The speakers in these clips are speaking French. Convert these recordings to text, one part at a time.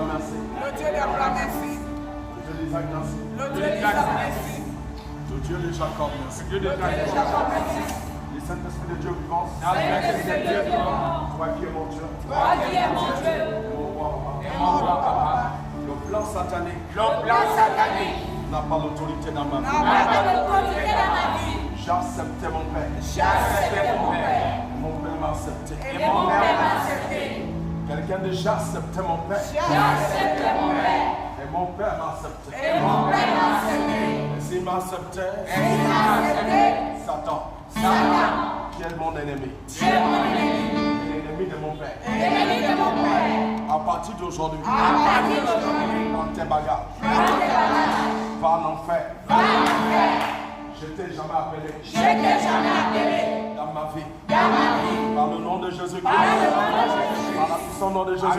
merci. Le Dieu d'Abraham, merci. Le Dieu d'Isaac, merci. Le Dieu d'Isaac, merci. Le Dieu de Jacob, merci. Le Dieu de Jacob, merci. Le Saint-Esprit de Dieu vivant. Saint-Esprit de Dieu vivant. Toi qui es mon Dieu. Toi qui es mon Dieu. Mon roi, Et mon roi, papa. le plan satanique Le plan satanique n'a pas l'autorité dans ma vie. n'a pas d'autorité dans ma vie. J'acceptais mon Père. J'ai accepté mon Père. Mon Père m'a accepté. Et mon Père m'a accepté. Quelqu'un déjà acceptait mon Père. J'ai accepté mon Père. Et mon Père m'a accepté. Et mon Père m'a accepté. Et s'il m'a accepté, Et il m'a accepté. Satan, Satan, qui est mon ennemi, tu es mon ennemi. l'ennemi de mon Père. L'ennemi de mon Père. À partir d'aujourd'hui, À partir d'aujourd'hui, dans tes bagages, prends tes bagages. va en enfer. Va en enfer. Je t'ai jamais appelé Je t'ai jamais appelé dans ma vie. dans ma vie. Par le nom de Jésus-Christ. Par le nom de Jésus-Christ. Par la puissance nom de Jésus-Christ.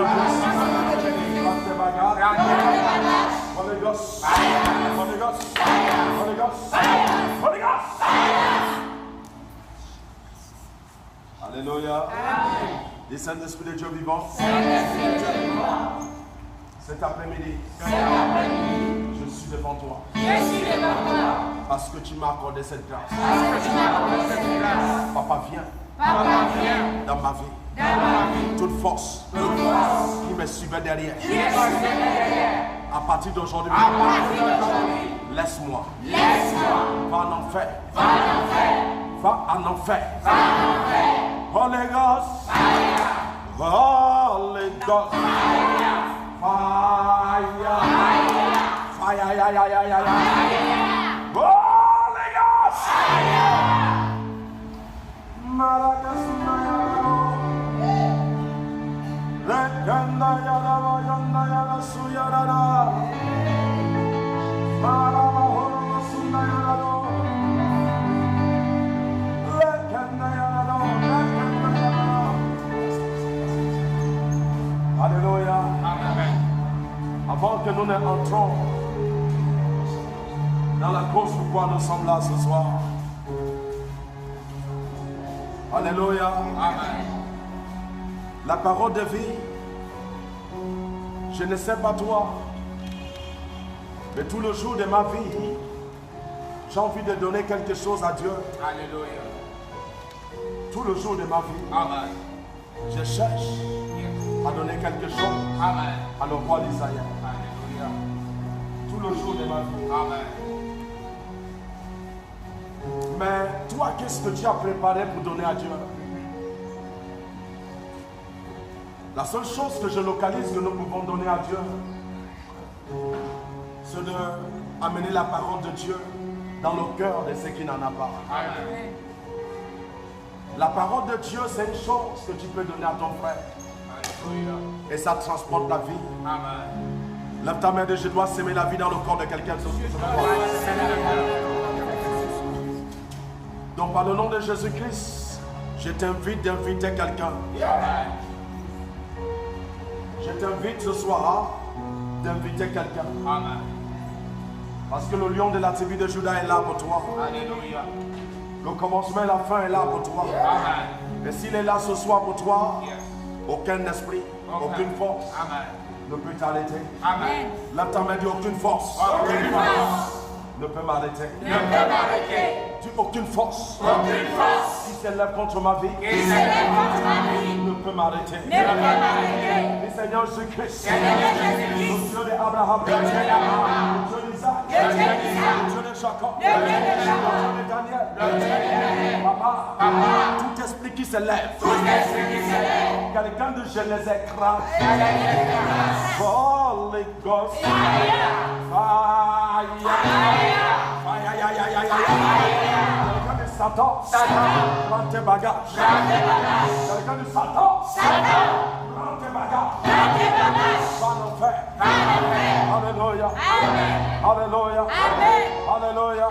Prends tes bagages. Prends tes bagages. Holy Ghost. Fire. Holy Ghost. Fire. Holy Ghost. Fire. Holy Ghost. Fire. Alléluia. Amen. Les Saint-Esprit de Dieu vivant. Saint-Esprit de Dieu vivant. Cet après-midi, Cet après-midi, je suis devant toi. je suis devant toi. Parce que tu m'as accordé cette grâce. Parce que tu m'as accordé cette grâce. Papa, viens Papa, viens dans ma vie. dans ma vie. Toute force Toute force qui me suivait derrière. qui est passée derrière. À partir d'aujourd'hui, À partir d'aujourd'hui, laisse-moi. laisse-moi. Va en enfer. Va en enfer. Va en enfer. Va en enfer. Holy Ghost. Fire. Holy Ghost. Fire. Fire. Fire. Fire. Fire. Fire. Holy Ghost. Fire. Marakasuna. Rekanda yara yanda yara suyara. Marama horo suna yara. Rekanda yara. Rekanda yara. Alléluia. Amen. Avant que nous ne entrons dans la cause pourquoi nous sommes là ce soir. Alléluia. Amen. La parole de vie, je ne sais pas toi, mais tout le jour de ma vie, j'ai envie de donner quelque chose à Dieu. Alléluia. Tout le jour de ma vie, Amen. je cherche à donner quelque chose Amen. à le roi d'Israël. Alléluia. Tout le jour de ma vie. Amen. Mais toi, qu'est-ce que tu as préparé pour donner à Dieu? La seule chose que je localise que nous pouvons donner à Dieu, c'est d'amener la parole de Dieu dans le cœur de ceux qui n'en ont pas. Amen. La parole de Dieu, c'est une chose que tu peux donner à ton frère. Alléluia. Et ça transporte la vie. Amen. Lève ta main et je dois s'aimer la vie dans le corps de quelqu'un. Donc par le nom de Jésus-Christ, je t'invite d'inviter quelqu'un. Amen. Je t'invite ce soir d'inviter quelqu'un. Amen. Parce que le lion de la tribu de Juda est là pour toi. Alléluia. Le commencement et la fin est là pour toi. Amen. Et s'il est là ce soir pour toi, Yes. aucun esprit, aucune force Amen. ne peut t'arrêter. Amen. Lève ta main, dis aucune force Aucune force ne peut m'arrêter. ne peut m'arrêter. Dis aucune force Aucune force qui s'élève contre ma vie qui s'élève contre ma vie ne peut m'arrêter. ne peut m'arrêter. Dis Seigneur Jésus-Christ, Seigneur le Jésus-Christ, Dieu d'Abraham, le Dieu d'Abraham, le Dieu d'Isaac, le Dieu d'Isaac, le Dieu de Jacob, le Dieu de Jacob, le Dieu de Daniel, le Dieu de Daniel. Papa, Papa, tout esprit qui s'élève, tout esprit qui s'élève, quelqu'un de je les écrase. grâce. Holy Ghost, Fire. fire, Fire. quelqu'un de Satan, prends tes bagages. Quelqu'un de Satan, prends tes bagages. Va en enfer. Alléluia. Alléluia. Alléluia.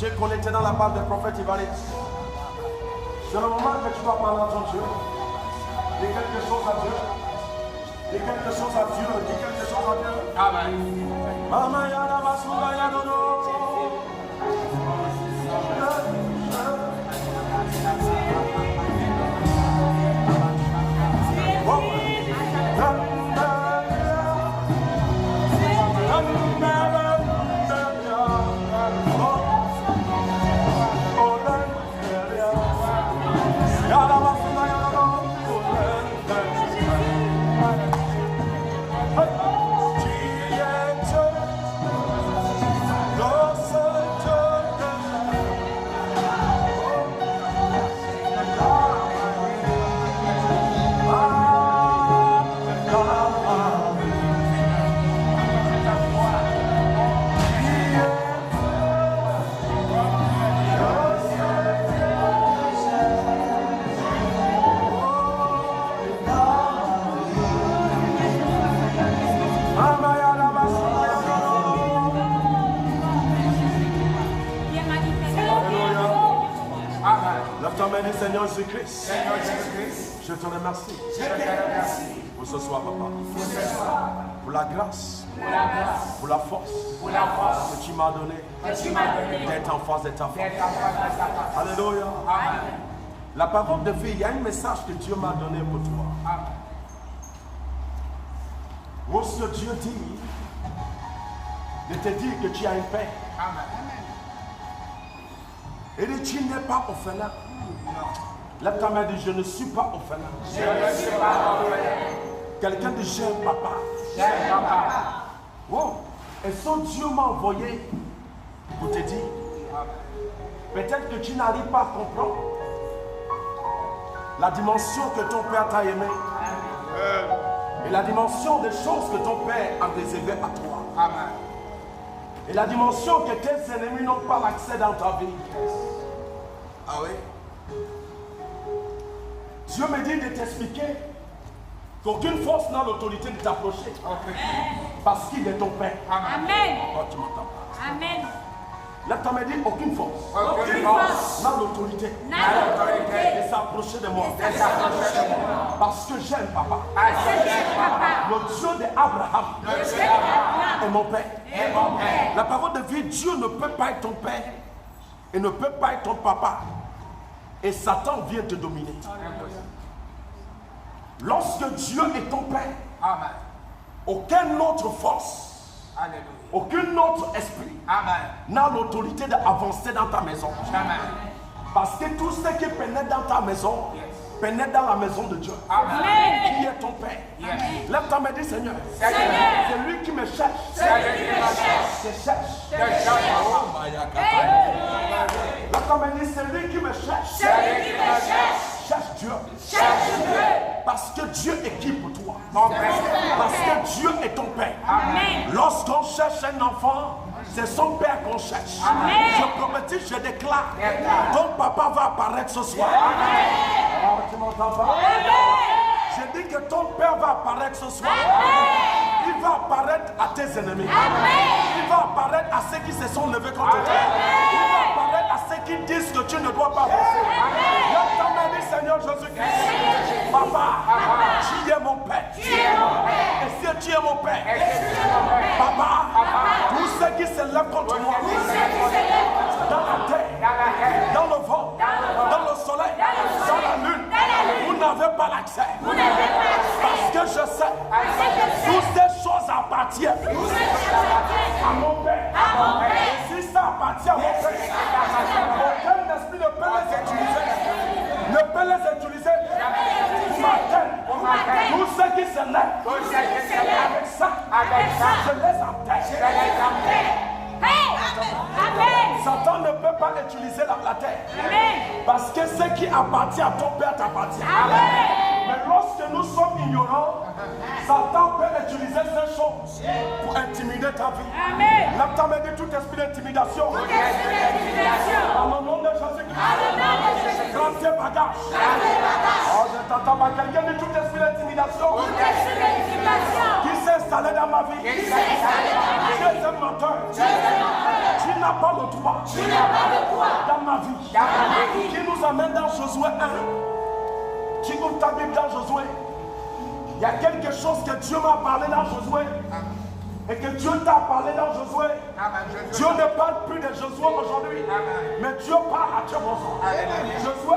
Tu es connecté dans la bande des prophètes Ivaris. C'est le moment que tu vas parler à ton Dieu. Dis quelque chose à Dieu. Dis quelque chose à Dieu. Dis quelque chose à Dieu. Amen. Mama yana basura ya dodo. Seigneur Jésus-Christ, je te remercie pour ce soir, papa, pour la grâce, pour la force que tu m'as donnée d'être en face de ta force. Alléluia. La parole de vie, il y a un message que Dieu m'a donné pour toi. Où ce que Dieu dit, de te dire que tu as un père. Et dit, tu n'es pas orphelin. Lève ta main et dis, je ne suis pas orphelin. Je ne suis pas orphelin. Quelqu'un dit, j'aime papa. J'aime papa. Wow. Et son Dieu m'a envoyé pour te dire, peut-être que tu n'arrives pas à comprendre la dimension que ton père t'a aimé. Et la dimension des choses que ton père a réservées à toi. Amen. Et la dimension que tes ennemis n'ont pas l'accès dans ta vie. Ah oui? Dieu me dit de t'expliquer qu'aucune force n'a l'autorité de t'approcher. Parce qu'il est ton père. Amen. Oh, tu m'entends pas. Amen. Là, tu m'as dit aucune force. Aucune force n'a l'autorité de s'approcher de moi. Parce que j'aime papa. Le Dieu d'Abraham est mon père. La parole de vie, Dieu ne peut pas être ton père et ne peut pas être ton papa. Et Satan vient te dominer. Lorsque Dieu est ton père, aucune autre force, aucun autre esprit n'a l'autorité d'avancer dans ta maison. Parce que tout ce qui pénètre dans ta maison pénètre dans la maison de Dieu. Qui est ton père? Lève ta main et dis, Seigneur, c'est lui qui me cherche. Je cherche. Lève ta main et dis, c'est lui qui me cherche. Cherche Dieu. Parce que Dieu équipe toi. Parce que Dieu est ton père. Lorsqu'on cherche un enfant, c'est son père qu'on cherche. Je prophétise, je déclare, ton papa va apparaître ce soir. Oh, tu m'entends pas? Je dis que ton père va apparaître ce soir. Il va apparaître à tes ennemis. Il va apparaître à ceux qui se sont levés contre toi. Il va apparaître à ceux qui disent que tu ne dois pas passer. Lève ta main, dis, Seigneur Jésus-Christ. Papa, tu es mon père. Et si tu es mon père, papa, tous ceux qui se lèvent contre moi, dans la terre, dans le vent, dans le soleil, dans la lune, vous n'avez pas l'accès. Parce que je sais, toutes ces choses appartiennent à mon père. Et si ça appartient à mon père, aucun esprit ne peut les utiliser. Ne peut les utiliser pour m'atteindre. Tous ceux qui se lèvent avec ça, je les enterre. Satan ne peut pas utiliser la terre. Parce que ce qui appartient à ton père t'appartient. Mais lorsque nous sommes ignorants, Satan peut utiliser ces choses pour intimider ta vie. Lève ta main de tout esprit d'intimidation. Dans le nom de Jésus-Christ. Prends tes bagages. Oh, je t'entends pas. Quelqu'un de tout esprit d'intimidation qui s'est s'est installé dans ma vie. Tu es un menteur. Tu n'as pas le droit dans ma vie. Qui nous amène dans Josué 1. Tu ouvres ta Bible dans Josué. Il y a quelque chose que Dieu m'a parlé dans Josué. Et que Dieu t'a parlé dans Josué. Dieu ne parle plus de Josué aujourd'hui. Mais Dieu parle à Dieu aujourd'hui. Josué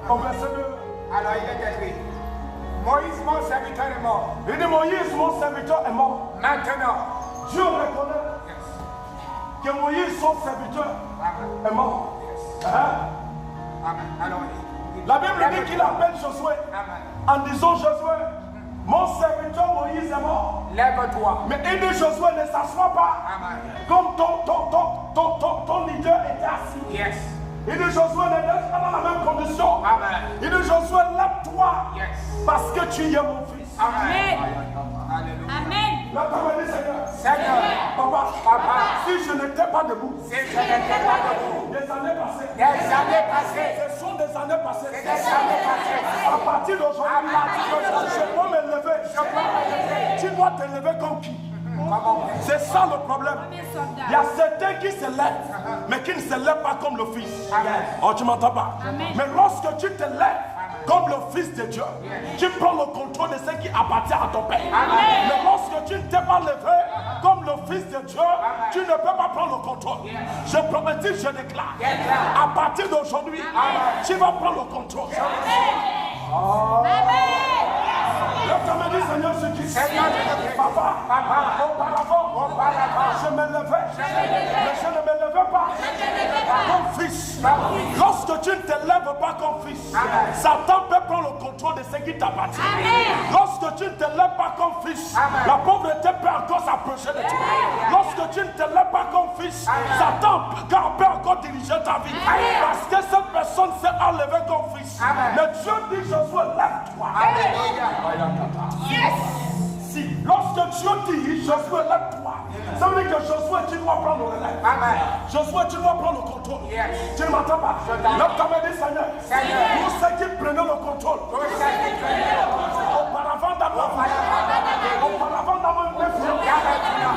1 au verset 2. Alors il est écrit, Moïse mon serviteur est mort. Il dit Moïse mon serviteur est mort. Maintenant, Dieu reconnaît que Moïse son serviteur est mort. Amen. Alors, La Bible dit qu'il appelle Josué en disant Josué, mon serviteur Moïse est mort. Lève-toi. Mais il dit Josué ne s'assoit pas. Comme ton leader était assis. Yes. Il dit Josué ne reste pas dans la même condition. Amen. Il dit Josué lève-toi. Yes. Parce que tu es mon fils. Amen. Amen. Là, tu m'as dit Seigneur. Seigneur. Papa, si je n'étais pas debout. Si je n'étais pas debout. Des années passées. Des années passées. Ce sont des années passées. Des années passées. À partir d'aujourd'hui, je peux me lever. Tu dois te lever comme qui? C'est ça le problème. Il y a certains qui se lèvent, mais qui ne se lèvent pas comme le Fils. Oh, tu m'entends pas? Mais lorsque tu te lèves comme le Fils de Dieu, tu prends le contrôle de ce qui appartient à ton Père. Mais lorsque tu ne t'es pas levé comme le Fils de Dieu, tu ne peux pas prendre le contrôle. Je prophétise, je déclare. À partir d'aujourd'hui, tu vas prendre le contrôle. L'autre me dit, Seigneur, ce qui Papa, auparavant, je me levais, mais je ne me levais pas comme fils. Lorsque tu ne te lèves pas comme fils, Satan peut prendre le contrôle de ce qui t'appartient. Lorsque tu ne te lèves pas comme fils, la pauvreté peut encore s'approcher de toi. Lorsque tu ne te lèves pas comme fils, Satan peut encore diriger ta vie. Parce que cette personne s'est enlevée comme fils. Mais Dieu dit, Josué, lève-toi. Yes. Si, lorsque Dieu dit, Josué, lève-toi, ça veut dire que Josué, tu dois prendre le relais. Josué, tu dois prendre le contrôle. Tu ne m'entends pas? Lève ta main, dis Seigneur. Tous ceux qui prenaient le contrôle. Auparavant dans ma vie. Auparavant dans mon métier.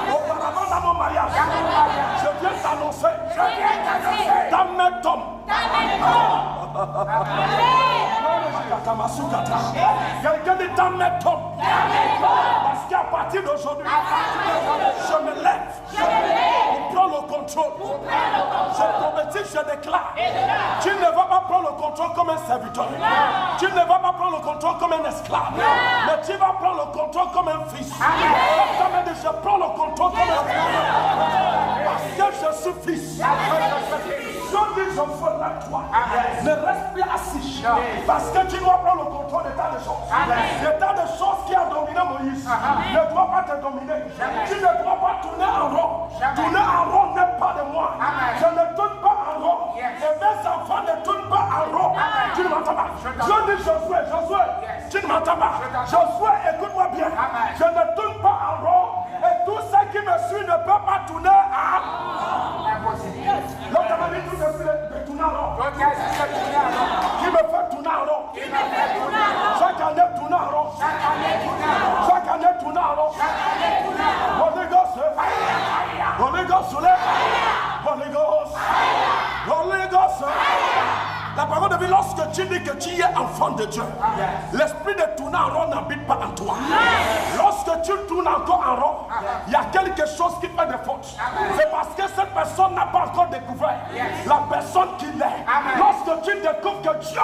Auparavant dans mon mariage. Je viens t'annoncer. Dans mes tombes. Quelqu'un dit dans mes tombes. Parce qu'à partir d'aujourd'hui, je me lève pour prendre le contrôle. Je prophétise, je déclare. Tu ne vas pas prendre le contrôle comme un serviteur. Tu ne vas pas prendre le contrôle comme un esclave. Mais tu vas prendre le contrôle comme un fils. Je prends le contrôle comme un fils. Parce que je suis fils. Je dis, je suis là, toi. Ne reste plus assis. Parce que tu dois prendre le contrôle de tas de choses. De tas de choses qui a dominé Moïse ne doit pas te dominer. Tu ne dois pas tourner en rond. Tourner en rond n'est pas de moi. Je ne tourne pas en rond. Et mes enfants ne tournent pas en rond. Tu ne m'entends pas? Je dis Josué, tu ne m'entends pas? Josué, écoute-moi bien. Je ne tourne pas en rond. Et tous ceux qui me suivent ne peuvent pas tourner en rond. L'autre m'a dit tout de tourner en rond. Qui me fait tourner en rond? Chaque année tourner en rond. Chaque année tourner en rond. Holy Ghost, Holy Ghost, Holy Ghost, Holy Ghost. La parole de Dieu, lorsque tu dis que tu es enfant de Dieu, l'esprit de tourner en rond n'habite pas en toi. Lorsque tu tournes encore en rond, il y a quelque chose qui fait des fautes. C'est parce que cette personne n'a pas encore découvert la personne qu'il est. Lorsque tu découvres que Dieu,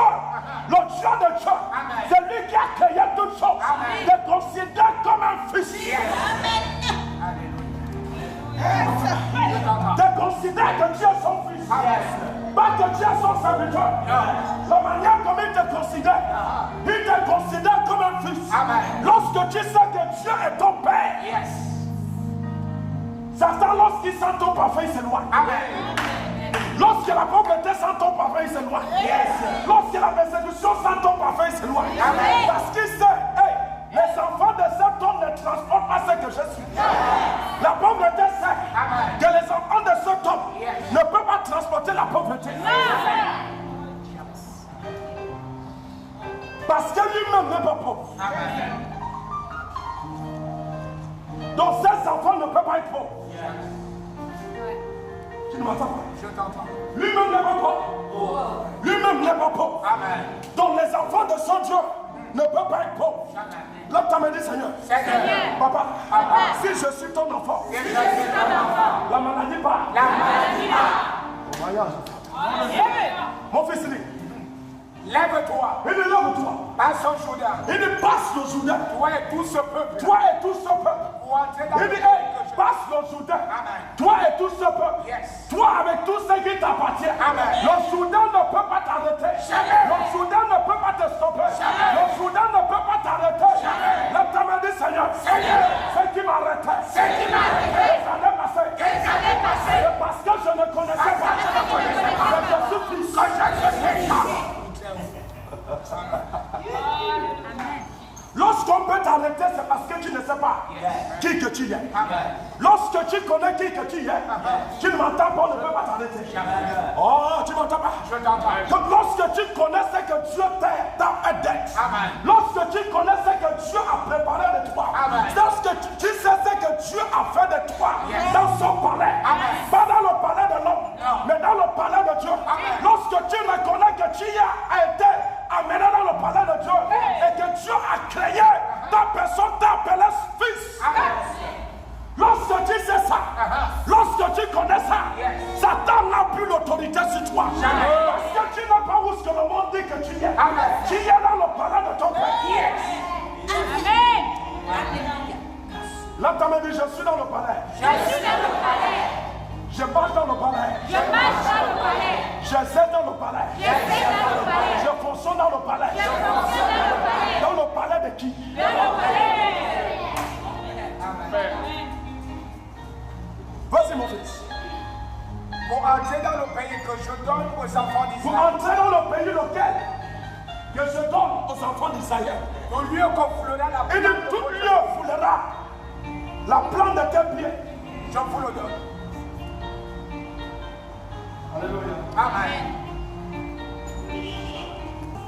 le Dieu de Dieu, c'est lui qui a créé toutes choses, te considère comme un fils. Te considère que Dieu est son fils. Pas que Dieu est son serviteur. La manière comme il te considère comme un fils. Lorsque tu sais que Dieu est ton père, Satan, lorsqu'il sent ton parfum, il s'éloigne. Lorsque la pauvreté sent ton parfum, il s'éloigne. Lorsque la persécution sent ton parfum, il s'éloigne. Parce qu'il sait, les enfants de cet homme ne transportent pas ce que je suis. La pauvreté sait que les enfants de cet homme ne peuvent pas transporter la pauvreté. Parce que lui-même n'est pas pauvre. enfants ne peuvent pas être pauvres. Tu ne m'entends pas? Je t'entends. Lui-même n'est pas pauvre. Lui-même n'est pas pauvre. Amen. Donc les enfants de son Dieu ne peuvent pas être pauvres. Là, tu m'as dit, Seigneur. Seigneur. Papa, si je suis ton enfant, Si je suis ton enfant, la maladie part. la maladie part. Au voyage. Mon fils dit, Lève-toi. il est là pour toi. Passe au Jourdain. Il dit, passe le Jourdain. Toi et tout ce peuple. Toi et tout ce peuple. Pour entrer dans Il le dit, pays hey, que je- passe le Jourdain. Amen. Toi et tout ce peuple. Yes. Toi avec tout ce qui t'appartient. Amen. Le Soudan ne peut pas t'arrêter. Jamais. Le Soudan ne peut pas te stopper. Jamais. Le Soudan ne peut pas t'arrêter. Jamais. Là, tu m'as dit, Seigneur. Seigneur. Ce qui m'arrêtait. Ce qui m'arrêtait. Ça allait passer. Qu'est-ce qui allait passer? C'est parce que je ne connaissais pas. Que je suis fils. Lorsqu'on peut t'arrêter, c'est parce que tu ne sais pas qui que tu es. Lorsque tu connais qui que tu es, tu ne m'entends pas, on ne peut pas t'arrêter. Oh, tu m'entends pas? Je t'entends. Donc lorsque tu connais ce que Dieu t'a aidé, Amen. lorsque tu connais ce que Dieu a préparé de toi, Amen. lorsque tu sais ce que Dieu a fait de toi dans son palais, Amen. pas dans le palais de l'homme, Non. mais dans le palais de Dieu, Amen. lorsque tu reconnais que tu as été amené dans le palais de Dieu et que Dieu a créé ta personne, t'a appelé fils. Lorsque tu sais ça, lorsque tu connais ça, Yes. Satan n'a plus l'autorité sur toi. Jamais. Parce que tu n'as pas où ce que le monde dit que tu es. Amen. Tu es dans le palais de ton Père. Là, tu m'as dit, je suis dans le palais. Je marche dans le palais. J'essaie dans le palais. Je fonctionne dans le palais. Dans le palais de qui? Vas-y, mon fils. Pour entrer dans le pays que je donne aux enfants Pour d'Israël. entrer dans le pays lequel que je donne aux enfants d'Israël. Au lieu qu'on foulera la Et de tout lieu foulera la plante de tes pieds. je vous le donne. Alléluia. Amen.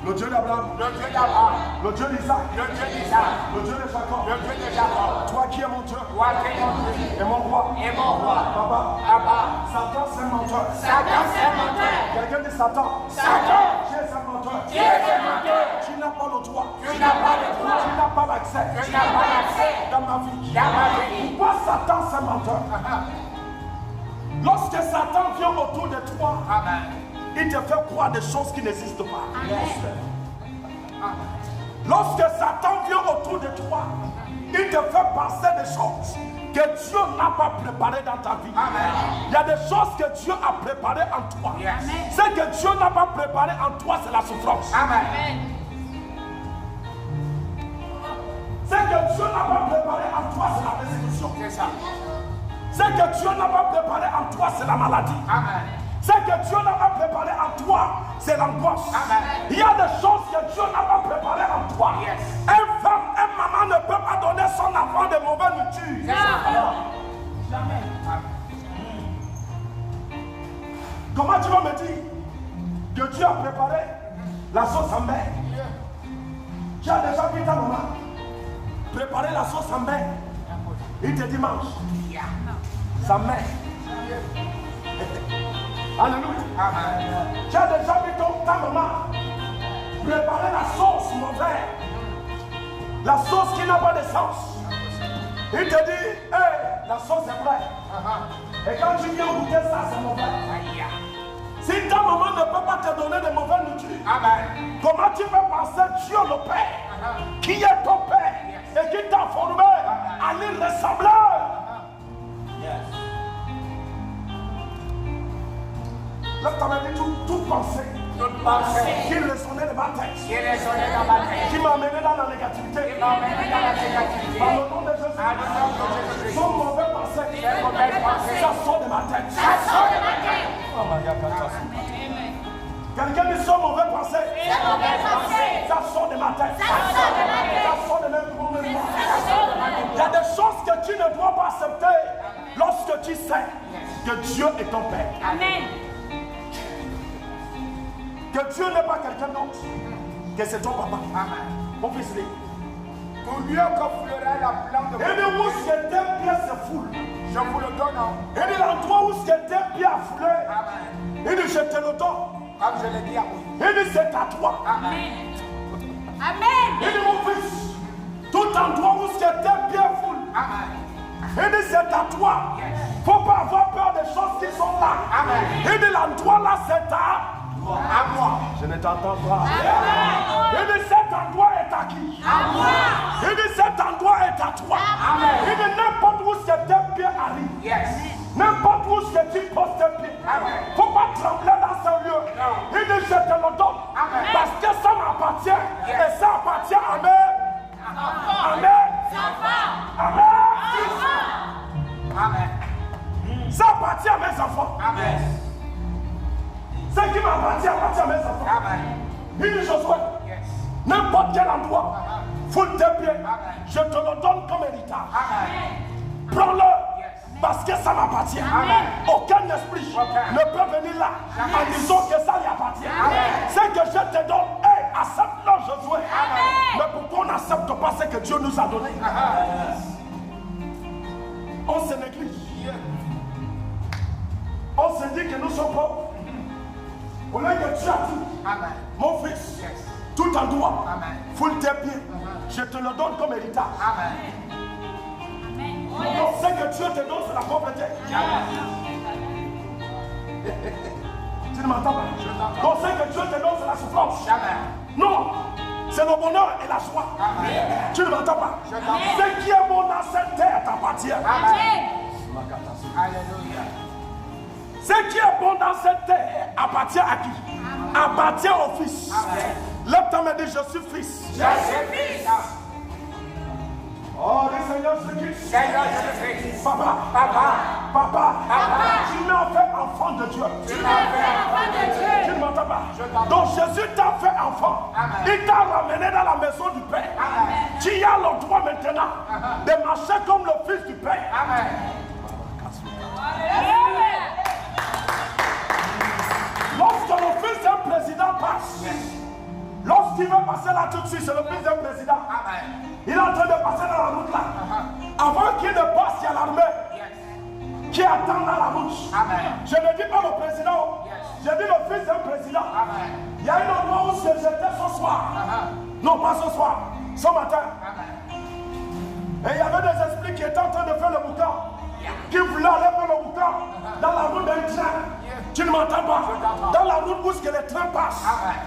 Le Dieu d'Abraham, Le Dieu d'Abraham, le Dieu d'Isaac, le Dieu d'Isaac, le Dieu de Jacob. le Dieu de Jacob, Toi qui es mon Dieu toi qui es mon Dieu et mon roi. et mon roi. Papa, Abba, Satan c'est un menteur. Satan c'est menteur. Quelqu'un dit Satan. Satan, Tu es un menteur. tu es un menteur. Tu n'as pas le droit. Tu n'as pas le droit. Tu n'as pas l'accès Tu n'as pas l'accès dans ma vie. dans ma vie. Pourquoi Satan c'est un menteur? Lorsque Satan vient autour de toi, Amen. il te fait croire des choses qui n'existent pas. Lorsque Satan vient autour de toi, il te fait penser des choses que Dieu n'a pas préparées dans ta vie. Amen. Il y a des choses que Dieu a préparées en toi. Yes. Ce que Dieu n'a pas préparé en toi, c'est la souffrance. Amen. Ce que Dieu n'a pas préparé en toi, c'est la persécution. C'est ça. Ce que Dieu n'a pas préparé en toi, c'est la maladie. Amen. Ce que Dieu n'a pas préparé en toi, c'est l'angoisse. Amen. Il y a des choses que Dieu n'a pas préparées en toi. Yes. Un femme, un maman ne peut pas donner son enfant de mauvaise nourriture. Jamais. Comment tu vas me dire que Dieu a préparé la sauce en bain? Tu as déjà vu ta maman préparer la sauce en bain. Il te dit mange. Sa main. Alléluia. Amen. Tu as déjà vu ta maman préparer la sauce mauvaise. La sauce qui n'a pas de sens. Il te dit, hey, la sauce est vraie. Et quand tu viens goûter ça, c'est mauvais. Aïe. Si ta maman ne peut pas te donner de mauvaises nourriture, Amen. comment tu peux penser Dieu le Père, qui est ton Père et qui t'a formé à lui ressembler? Là, tu m'as dit tout pensée Toute pensée qui résonnait de ma tête, qui résonnait dans ma tête, qui m'a amené dans la négativité. qui m'a emmené dans la négativité. Par le nom de Jésus, À le nom de Jésus-Christ. son mauvais pensée, Ces mauvaises pensées, ça sort de ma tête. ça sort de ma tête. Quelqu'un dit son mauvais pensée, Ces mauvaises pensées, ça sort de ma tête. ça sort de ma tête. Ça sort de mes mauvais pensées. Ça sort de ma tête. Il y a des choses que tu ne dois pas accepter lorsque tu sais que Dieu est ton Père. Amen. Que Dieu n'est pas quelqu'un d'autre, que c'est ton papa. Amen. Mon fils, Au lieu que fleurira la plante de Et où ce tes pieds se foulent. je vous le donne. Et de l'endroit où ce tes pieds a foulé. Amen. Et de je te le donne. Comme je l'ai dit à Moïse. Et de c'est à toi. Amen. Amen. Et de mon fils. Tout endroit où ce tes pieds foulent. Amen. Et de c'est à toi. Faut pas avoir peur des choses qui sont là. Amen. Et de l'endroit là, c'est à moi. Je ne t'entends pas. Et de cet endroit est à qui? À moi. Et de cet endroit est à toi. Amen. Et de n'importe où ce tes pieds arrivent. Yes. N'importe où ce tu poses tes pieds. Amen. Faut pas trembler dans ce lieu. Non. Et de je te le donne. Amen. Parce que ça m'appartient. Yes. Et ça appartient à mes. Amen. Amen. Amen. Ça appartient à mes enfants. Amen. Ce qui m'appartient appartient à mes enfants. Amen. Il dit Josué, Yes. n'importe quel endroit, foule tes pieds, Amen. je te le donne comme héritage. Amen. Prends-le, Yes. parce que ça m'appartient. Amen. Aucun esprit Aucun. ne peut venir là en disant que ça lui appartient. Amen. Ce que je te donne, hey, accepte-le, Josué. Amen. Mais pourquoi on n'accepte pas ce que Dieu nous a donné? On se néglige. On se dit que nous sommes pauvres. Au lieu que tu as dit, Amen. mon fils, Yes. tout endroit, Amen. foule tes pieds, je te le donne comme héritage. Amen. Donc ce que Dieu te donne, c'est la pauvreté. Tu ne m'entends pas? Donc ce que Dieu te donne, c'est la souffrance. Amen. Non, c'est le bonheur et la joie. Amen. Tu ne m'entends pas? Je t'entends. Ce qui est bon dans cette terre t'appartient. Amen. Alléluia. Ce qui est bon dans cette terre appartient à qui? Appartient au Fils. Amen. Lève ta main et dis je suis fils. Je suis fils. Oh, le Seigneur Jésus-Christ. Seigneur, je suis fils. Papa, Papa. papa, Papa. tu m'as fait enfant de Dieu. Tu m'as fait enfant de Tu Dieu. ne m'entends pas? Je t'entends. Donc Jésus t'a fait enfant. Amen. Il t'a ramené dans la maison du Père. Amen. Tu as le droit maintenant de marcher comme le Fils du Père. Amen. Lorsque le Fils d'un président passe, lorsqu'il va passer là tout de suite, c'est le Fils d'un président. Amen. Il est en train de passer dans la route là. Avant qu'il ne passe, il y a l'armée Yes. qui attend dans la route. Amen. Je ne dis pas le président, je dis le Fils d'un président. Amen. Il y a un endroit où j'étais ce soir. Non, pas ce soir, ce matin. Amen. Et il y avait des esprits qui étaient en train de faire le boucan, qui voulaient aller faire le boucan dans la route d'un train. Tu ne m'entends pas? Dans la route où les trains passent.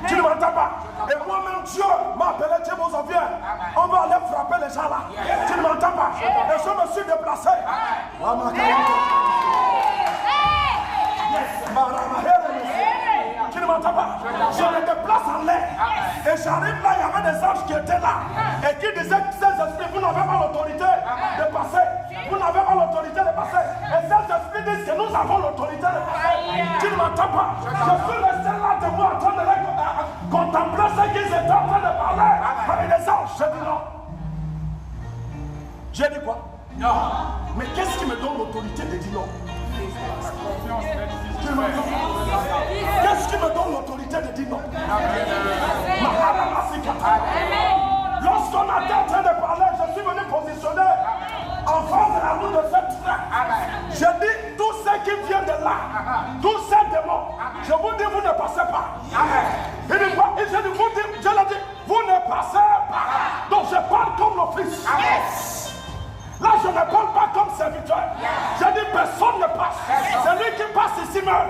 Tu ne m'entends pas? Et moi-même, Dieu m'a appelé, Dieu vous en vient. On va aller frapper les gens là. Tu ne m'entends pas? Et je me suis déplacé. Tu ne m'entends pas? Je me déplace en l'air. Et j'arrive là, il y avait des anges qui étaient là. Et qui disaient que ces esprits, vous n'avez pas l'autorité de passer. Vous n'avez pas l'autorité de passer. Et ces esprits disent que nous avons l'autorité de passer. Tu ne m'entends pas? Je suis resté là de moi en train de contempler ce qu'ils étaient en train de parler avec les anges. J'ai dit non. J'ai dit quoi? Non. Mais qu'est-ce qui me donne l'autorité de dire non? Tu me donnes- Qu'est-ce qui me donne l'autorité de dire non? Lorsqu'on était en train de parler, je suis venu positionner en face de la route de cette train. J'ai dit, tous ceux qui viennent de là, tous ces démons, je vous dis, vous ne passez pas. Il dit quoi? Et je dis, vous dites, je l'ai dit, vous ne passez pas. Donc je parle comme le Fils. Là, je ne parle pas comme serviteur. Je dis, personne ne passe. Celui qui passe ici meurt.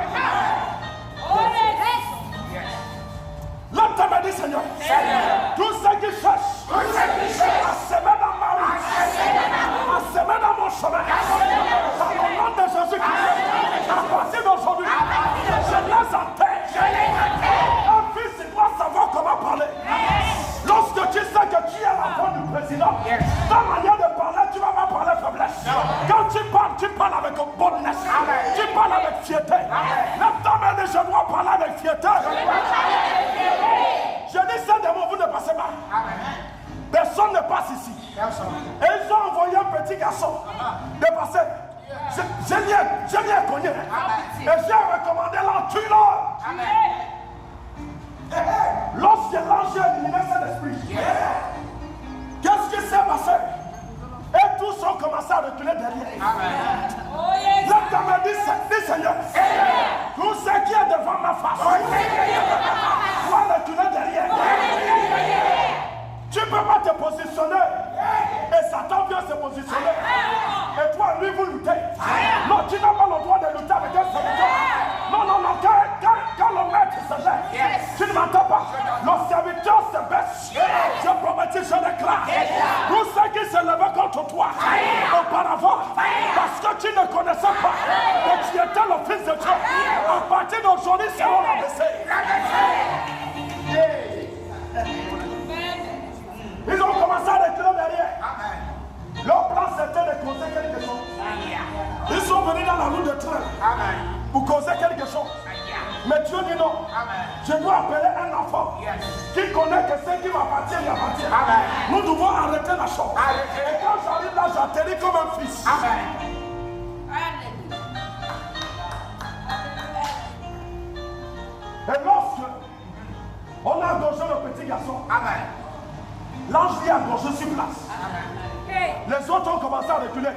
Là, tu m'as dit, Seigneur, tous ceux qui cherchent à semer dans ma route, à semer dans mon chemin, dans le nom de Jésus-Christ, à partir d'aujourd'hui, je laisse en terre. derrière. Oh yes. Lève ta main, dis Seigneur. Tout ce qui est devant ma face. Toi, le tunnel derrière. Tu ne peux pas te positionner. Et Satan vient se positionner. Et toi, lui, vous luttez. Non, tu n'as pas le droit de lutter avec un serviteur. Non, non, non. Quand le maître se lève, tu ne m'entends pas. Le serviteur se baisse. Je promets, je déclare. Tout ce qui se levait contre toi auparavant, parce que tu ne connaissais pas que tu étais le Fils de Dieu, à partir d'aujourd'hui, c'est on l'a baissé. Ils ont commencé à reculer derrière. Leur plan c'était de causer quelque chose. Ils sont venus dans la route de train pour causer quelque chose. Mais Dieu dit non. Je dois appeler un enfant qui connaît que ce qui m'appartient, il appartient. Nous devons arrêter la chose. Et quand j'arrive là, j'atterris comme un fils. Et lorsque on a engorgé le petit garçon, l'ange lui a engorgé sur place. Les autres ont commencé à reculer.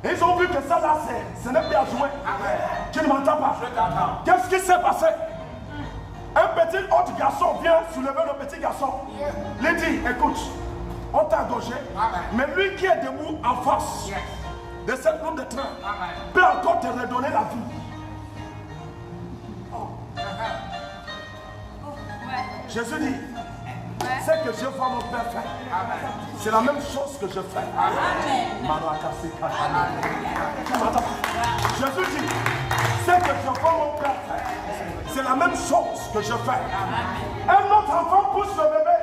Ils ont vu que ça là, ce n'est plus à jouer. Tu ne m'entends pas? Qu'est-ce qui s'est passé? Un petit autre garçon vient soulever le petit garçon. Il dit, écoute, on t'a engorgé, mais lui qui est debout en face de cette route de train peut encore te redonner la vie. Jésus dit, ce que je vois mon Père faire, c'est la même chose que je fais. Jésus dit, ce que je vois mon Père faire, c'est la même chose que je fais. Un autre enfant pousse le bébé,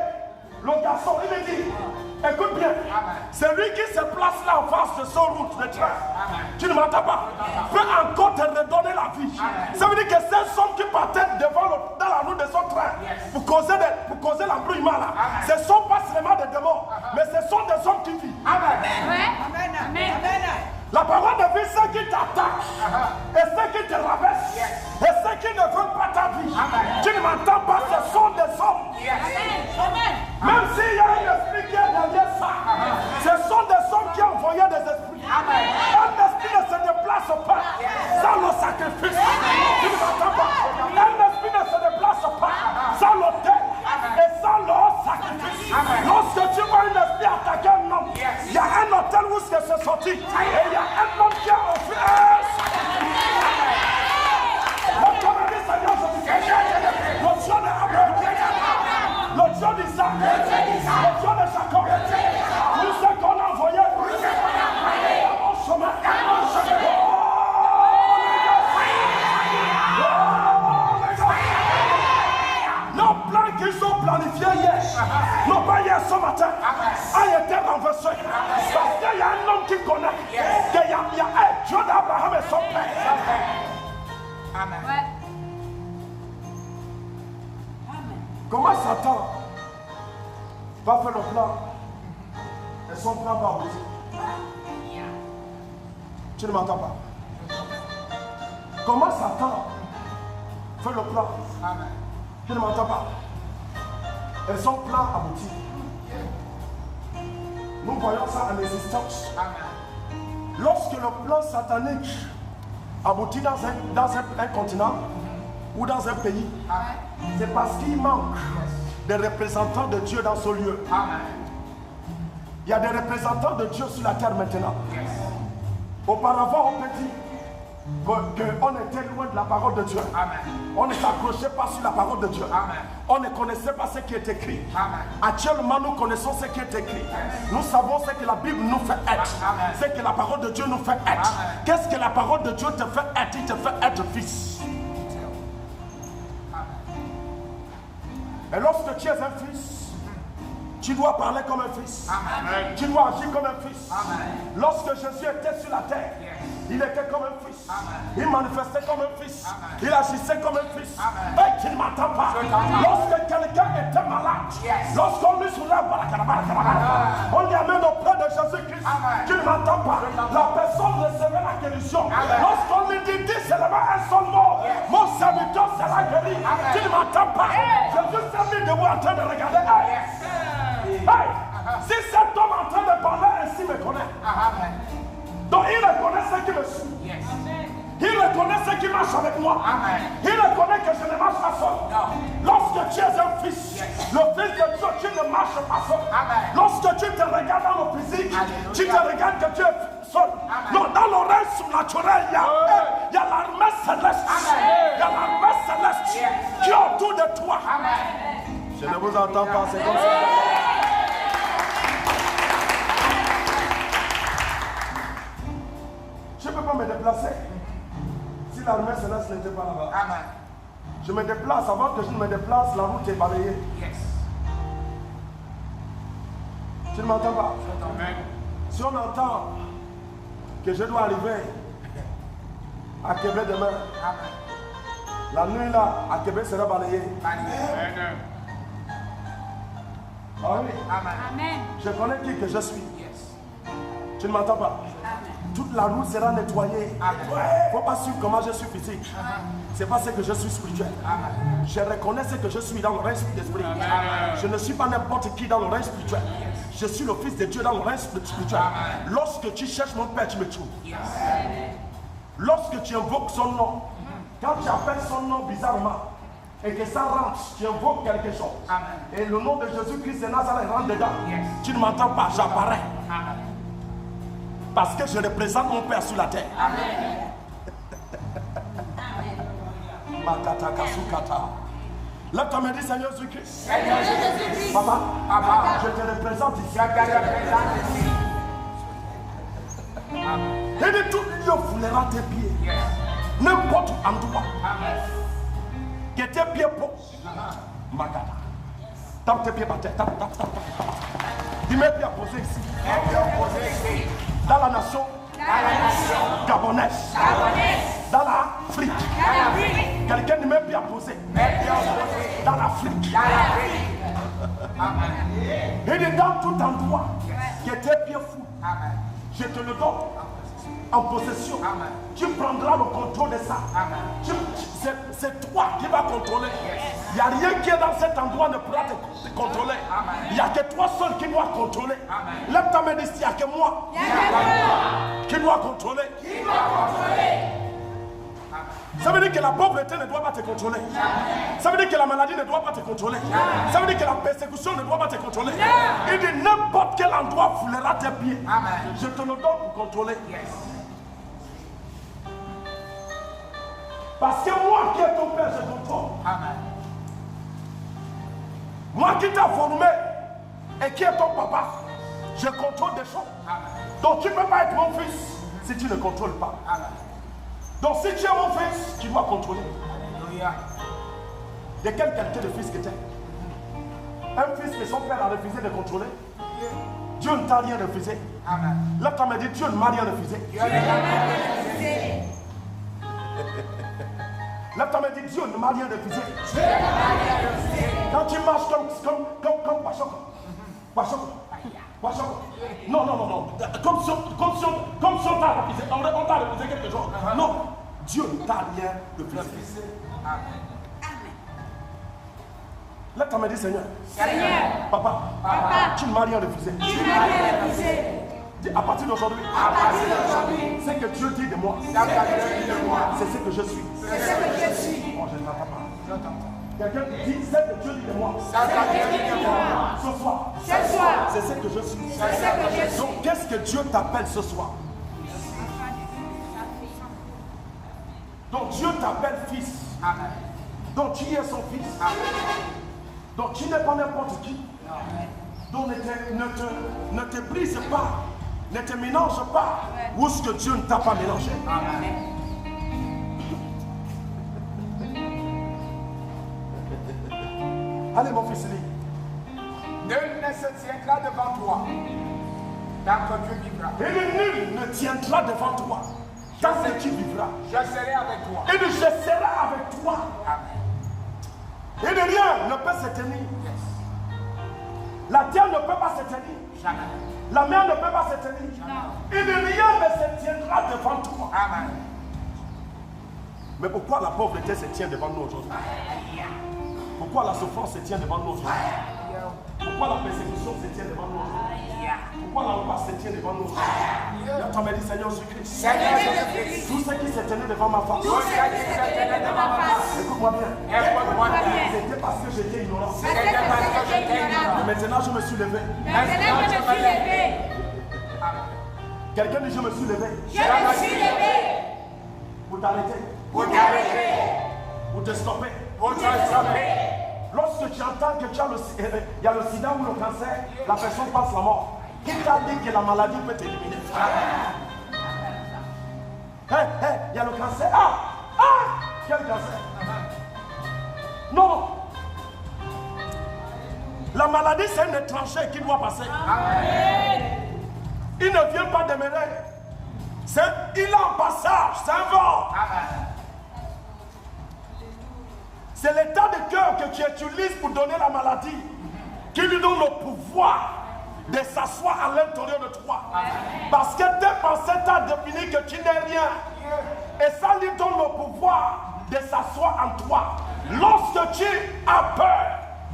le garçon, il lui dit, écoute bien, c'est lui qui se place là en face de son route de train. Tu ne m'entends pas? Peut encore te redonner la vie. Ça veut dire que ces hommes qui partaient dans la route de son train pour causer l'embrouillement là, ce ne sont pas seulement des démons, mais ce sont des hommes qui vivent. Amen. La parole de vie, c'est qui t'attaque, et ceux qui te rabaissent, et ceux qui ne veulent pas ta vie. Tu ne m'entends pas, ce sont des hommes. Même s'il y a un esprit qui est derrière ça, ce sont des hommes qui ont envoyé des esprits. Un esprit ne se déplace pas sans le sacrifice. Tu ne m'entends pas? Un esprit ne se déplace pas sans l'autel et sans le sacrifice. Lorsque tu vois un esprit attaquer un homme, il y a un hôtel où c'est sorti. Et il y a un homme qui a offert un sacrifice. Le Dieu d'Abraham, le Dieu d'Isaac, le Dieu de Jacob, tout ce qu'on a envoyé dans mon chemin. Nos plans qu'ils ont planifiés hier, non pas hier ce matin, a été renversé. Parce qu'il y a un homme qui connaît qu'il y a un Dieu d'Abraham et son père. Amen. Comment Satan va faire le plan et son plan va aboutir? Tu ne m'entends pas? Comment Satan fait le plan? Tu ne m'entends pas? Et son plan aboutit. Nous voyons ça en existence. Lorsque le plan satanique aboutit dans un continent ou dans un pays, c'est parce qu'il manque des représentants de Dieu dans ce lieu. Il y a des représentants de Dieu sur la terre maintenant. Auparavant, on peut dire qu'on était loin de la parole de Dieu. On ne s'accrochait pas sur la parole de Dieu. On ne connaissait pas ce qui est écrit. Actuellement, nous connaissons ce qui est écrit. Nous savons ce que la Bible nous fait être. Ce que la parole de Dieu nous fait être. Qu'est-ce que la parole de Dieu te fait être? Il te fait être fils. Et lorsque tu es un fils, tu dois parler comme un fils. Tu dois agir comme un fils. Lorsque Jésus était sur la terre, il était comme un fils. Il manifestait comme un fils. Il agissait comme un fils. Et tu ne m'entends pas. Lorsque quelqu'un était malade, lorsqu'on lui soulève, on lui amène auprès de Jésus-Christ. Tu ne m'entends pas. La personne recevait la guérison. Lorsqu'on lui dit seulement un seul mot, mon serviteur sera guéri. Tu ne m'entends pas. Jésus s'est mis debout en train de regarder. Hey, si cet homme en train de parler ainsi me connaît, Donc il reconnaît ce qui me suit. Yes. Il reconnaît ce qui marche avec moi. Amen. Il reconnaît que je ne marche pas seul. Non. Lorsque tu es un fils, Yes. le fils de Dieu, tu ne marches pas seul. Amen. Lorsque tu te regardes dans le physique, Alléluia. tu te regardes que tu es seul. Amen. Non, dans l'oreille surnaturelle, il y a l'armée céleste. Amen. Il y a l'armée céleste Yes. qui est autour de toi. Amen. Je ne vous entends pas, c'est comme ça. Je ne peux pas me déplacer si l'armée céleste n'était pas là-bas. Amen. Je me déplace, avant que je ne me déplace, la route est balayée. Yes. Tu ne m'entends pas? Amen. Si on entend que je dois arriver à Québec demain, Amen. la nuit là, à Québec sera balayée. Amen. Ah oui, Amen. je connais qui que je suis. Yes. Tu ne m'entends pas? Toute la route sera nettoyée. Amen. Il ne faut pas suivre comment je suis physique. C'est parce que je suis spirituel. Amen. Je reconnais ce que je suis dans le règne d'esprit. Amen. Je ne suis pas n'importe qui dans le règne spirituel. Je suis le fils de Dieu dans le règne spirituel. Amen. Lorsque tu cherches mon Père, tu me trouves. Yes. Lorsque tu invoques son nom, quand tu appelles son nom bizarrement, et que ça rentre, tu invoques quelque chose. Amen. Et le nom de Jésus-Christ de Nazareth rentre dedans. Yes. Tu ne m'entends pas, j'apparais. Amen. Parce que je représente mon Père sur la terre. Amen. Makata kasukata. Lève ta main, dis Seigneur Jésus-Christ. Seigneur Jésus-Christ. Papa, Papa. je te représente ici. Je te représente ici. Amen. Et de tout lieu foulera tes pieds. Yes. N'importe endroit Amen. que tes pieds posent. Makata. Tape tes pieds par terre. Tape, tape, tape, tape. Dis mes pieds à poser ici. Et puis on pose ici. Dans la nation Dans la nation gabonaise. gabonaise. Dans l'Afrique. Dans l'Afrique. Quelqu'un ne met pieds à poser. Et puis on pose Dans l'Afrique. dans l'Afrique. Amen. Et de dans tout endroit que tes pieds fous. Amen. Je te le donne en possession. Amen. Tu prendras le contrôle de ça. Amen. C'est toi qui vas contrôler. Il n'y a rien qui est dans cet endroit ne pourra te contrôler. Amen. Il n'y a que toi seul qui dois contrôler. Amen. Lève ta main ici, il n'y a que moi qui dois contrôler. Qui doit contrôler? Ça veut dire que la pauvreté ne doit pas te contrôler. Ça veut dire que la maladie ne doit pas te contrôler. Ça veut dire que la persécution ne doit pas te contrôler. Il dit n'importe quel endroit foulera tes pieds. Amen. Je te le donne pour contrôler. Yes. Parce que moi qui est ton père, je contrôle. Amen. Moi qui t'ai formé et qui est ton papa, je contrôle des choses. Amen. Donc tu ne peux pas être mon fils si tu ne contrôles pas. Amen. Donc si tu es mon fils, tu dois contrôler. Alléluia. De quelle qualité de fils que tu es? Un fils que son père a refusé de contrôler. Dieu ne t'a rien refusé. Amen. Là, tu m'as dit, Dieu ne m'a rien refusé. Dieu ne l'a pas refusé. Là, tu m'as dit, Dieu ne m'a rien refusé. Dieu ne l'a pas refusé. Quand tu marches comme Pachoko. Non. Comme si on t'a refusé. On t'a refusé quelque chose. Non. Dieu ne t'a rien refusé. Amen. Là, tu m'as dit, Seigneur, Papa, tu ne m'as rien refusé. tu m'as rien refusé. Dis, à partir d'aujourd'hui, À partir d'aujourd'hui, ce que Dieu dit de moi, ce que Dieu dit de moi, c'est ce que je suis. c'est ce que je suis. Oh, je ne t'entends pas. Je t'entends. Quelqu'un dit, ce que Dieu dit de moi, Ce que Dieu dit de moi, ce soir, Ce soir, c'est ce que je suis. c'est ce que je suis. Donc, qu'est-ce que Dieu t'appelle ce soir? Donc, Dieu t'appelle fils. Amen. Donc, tu es son fils. Amen. Donc, tu n'es pas n'importe qui. Donc, ne te brise pas. Ne te mélange pas. Où est-ce que Dieu ne t'a pas mélangé? Amen. Allez, mon fils, lis. Nul ne se tiendra devant toi tant que Dieu vivra. Et nul ne tiendra devant toi tant que tu vivras. Je serai avec toi. Et je serai avec toi. Amen. Et de rien ne peut se tenir. Yes. La terre ne peut pas se tenir. Jamais. La mer ne peut pas se tenir. Et de rien ne se tiendra devant toi. Amen. Mais pourquoi la pauvreté se tient devant nous aujourd'hui? Pourquoi la souffrance se tient devant nous aujourd'hui? Pourquoi la persécution se tient devant nous aujourd'hui? Pourquoi l'angoisse se tient devant nous aujourd'hui? Toi me dis Seigneur Jésus-Christ. Tout ce qui se tenait devant ma face. Écoute-moi bien. C'était parce que j'étais ignorant. Mais maintenant je me suis levé. Quelqu'un dit je me suis levé. Pour t'arrêter. Pour te stopper. Lorsque tu entends que il y a le sida ou le cancer, la personne passe la mort. Qui t'a dit que la maladie peut t'éliminer? Il y a le cancer. Quel cancer? Non. La maladie, c'est un étranger qui doit passer. Il ne vient pas demeurer. Il est en passage, c'est un vent. C'est l'état de cœur que tu utilises pour donner la maladie qui lui donne le pouvoir de s'asseoir à l'intérieur de toi. Parce que tes pensées t'ont défini que tu n'es rien. Et ça lui donne le pouvoir de s'asseoir en toi. Lorsque tu as peur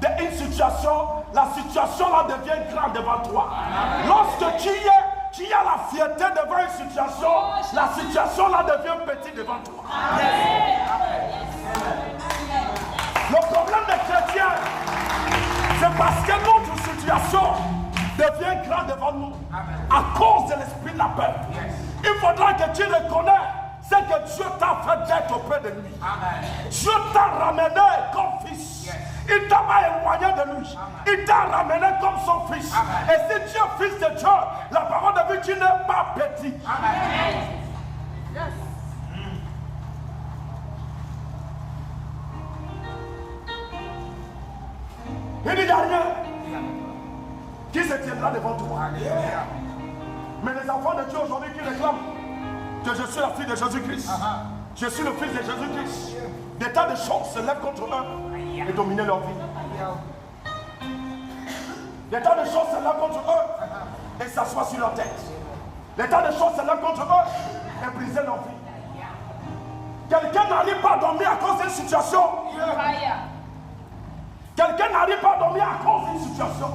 d'une situation, la situation là devient grande devant toi. Lorsque tu as la fierté devant une situation, la situation là devient petite devant toi. Le problème des chrétiens, c'est parce que notre situation devient grande devant nous à cause de l'esprit de la peur. Il faudra que tu reconnaisses ce que Dieu t'a fait d'être auprès de lui. Dieu t'a ramené comme fils. Il t'a pas éloigné de lui. Il t'a ramené comme son fils. Et si tu es fils de Dieu, la parole de Dieu, tu n'es pas petit. Il n'y a rien qui se tiendra devant toi. Mais les enfants de Dieu aujourd'hui qui réclament que je suis la fille de Jésus-Christ, je suis le fils de Jésus-Christ, des tas de choses se lèvent contre eux et dominent leur vie. Des tas de choses se lèvent contre eux et s'assoient sur leur tête. Des tas de choses se lèvent contre eux et brisent leur vie. Quelqu'un n'arrive pas à dormir à cause d'une situation. Quelqu'un n'arrive pas à dormir à cause d'une situation.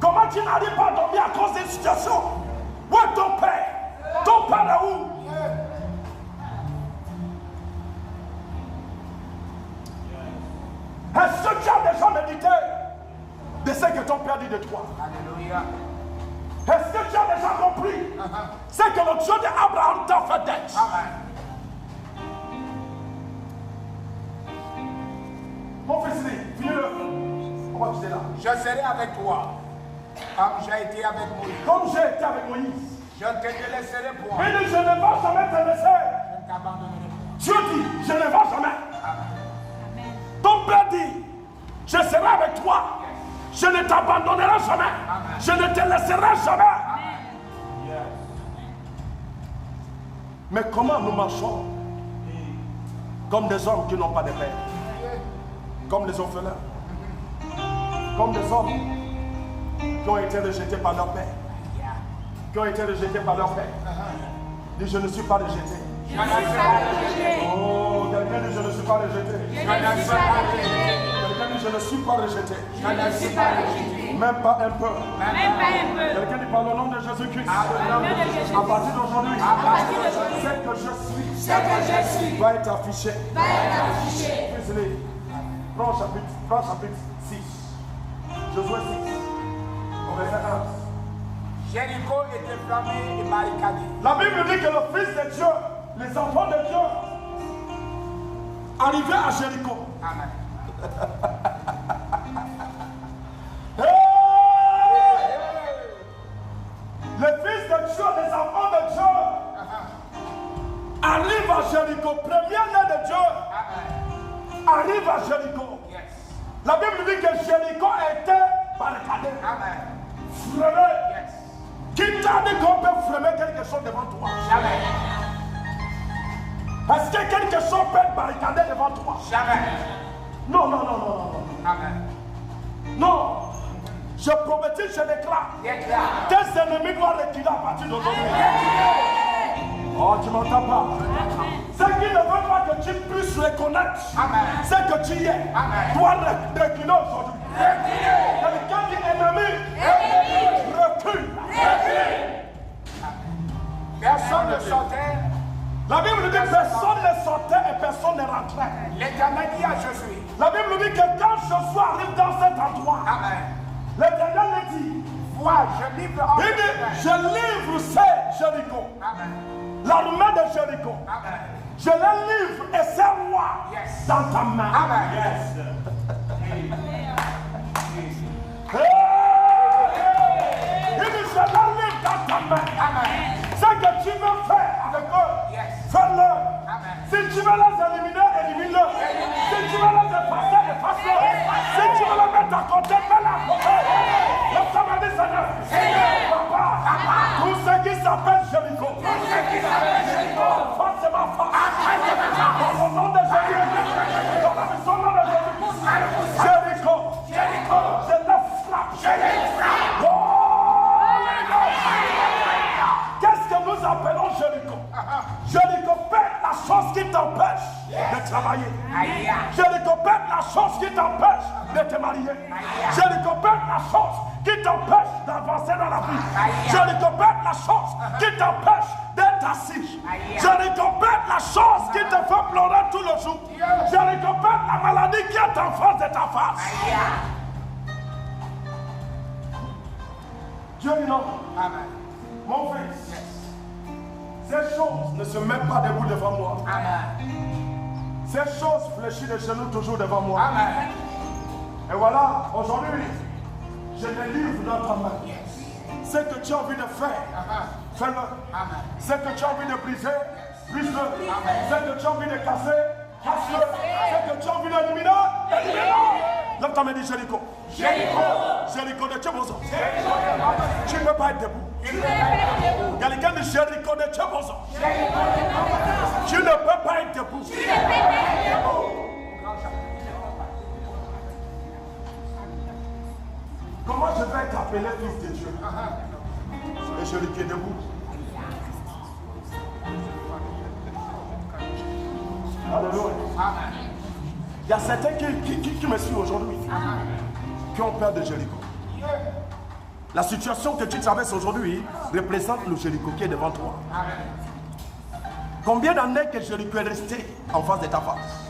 Comment tu n'arrives pas à dormir à cause d'une situation? Où est ton père? Ton père est où? Est-ce que tu as déjà médité de ce que ton père dit de toi? Alléluia. Est-ce que tu as déjà compris ce que le Dieu d'Abraham t'a fait d'être? Mon fils, finis-le. On va quitter là. Je serai avec toi, comme j'ai été avec Moïse. Comme j'ai été avec Moïse. Je ne te laisserai point. Il dit, je ne vais jamais te laisser. Je ne t'abandonnerai point. Dieu dit, je ne vais jamais. Ton père dit, je serai avec toi. Je ne t'abandonnerai jamais. Je ne te laisserai jamais. Mais comment nous marchons comme des hommes qui n'ont pas de père? Comme des orphelins, comme des hommes qui ont été rejetés par leur père, Dis, je ne suis pas rejeté. Oh, quelqu'un dit, je ne suis pas rejeté. Quelqu'un dit, je ne suis pas rejeté. Même pas un peu. Quelqu'un dit, par le nom de Jésus-Christ, à partir d'aujourd'hui, ce que je suis va être affiché. Prends chapitre 6. Josué 6. Au verset 11. Jéricho était fermé et barricadé. La Bible dit que le Fils de Dieu, les enfants de Dieu, arrivaient à Jéricho. Amen. Le Fils de Dieu, les enfants de Dieu, arrivent à Jéricho. Premier-né de Dieu. Arrive à Jéricho. Yes. La Bible dit que Jéricho était barricadé. Amen. Freiné. Yes. Qui t'a dit qu'on peut freiner quelque chose devant toi? Jamais. Est-ce que quelque chose peut être barricadé devant toi? Jamais. Non. Amen. Non. Je prophétise, je déclare. Tes ennemis doivent retirer à partir d'aujourd'hui. Oh, tu m'entends pas? Ce qui qui ne veut pas que tu puisses reconnaître ce que tu es, doit reculer aujourd'hui. Quelqu'un dit ennemi, recule. Personne ne sortait. La Bible dit personne ne sortait et personne ne rentrait. L'Éternel dit à Josué. La Bible dit que quand Josué arrive dans cet endroit, l'Éternel lui dit, vois, je livre en il dit, je livre ces Jéricho, l'armée de Jéricho. Je les livre et ces rois dans ta main. Il dit, je les livre dans ta main. Ce que tu veux faire avec eux, fais-le. Si tu veux les éliminer, élimine-le. Si tu veux les effacer, efface-le. Si tu veux les mettre à côté, mets-les à côté. Le samedi, Seigneur. Papa, tout ce qui s'appelle Jéricho, face ma face. Dans le nom de Jésus, dans la maison de Jésus, Jéricho, je le frappe. Qu'est-ce que nous appelons Jéricho? Jéricho perd la chose qui t'empêche de travailler. Jéricho perd la chose qui t'empêche de te marier. Jéricho perd la chose qui t'empêche d'avancer dans la vie. Jéricho perd la chose qui t'empêche d'être assis. Jéricho perd la chose qui te fait pleurer tout le jour. Jéricho perd la maladie qui est en face de ta face. Dieu dit non. Mon fils, ces choses ne se mettent pas debout devant moi. Ces choses fléchissent les genoux toujours devant moi. Et voilà, aujourd'hui, je les livre dans ta main. Ce que tu as envie de faire, fais-le. Ce que tu as envie de briser, brise-le. Ce que tu as envie de casser, casse-le. Ce que tu as envie d'éliminer, élimine-le. Lève ta main et dis Jéricho. Jéricho de Tchebozo. Tu ne peux pas être debout. Quelqu'un de Jéricho de Tchebozo. Tu ne peux pas être debout. Comment je vais t'appeler fils de Dieu? Et Jéricho est debout. Alléluia. Il y a certains qui me suivent aujourd'hui, qui ont peur de Jéricho. La situation que tu traverses aujourd'hui représente le Jéricho qui est devant toi. Combien d'années que Jéricho est resté en face de ta face?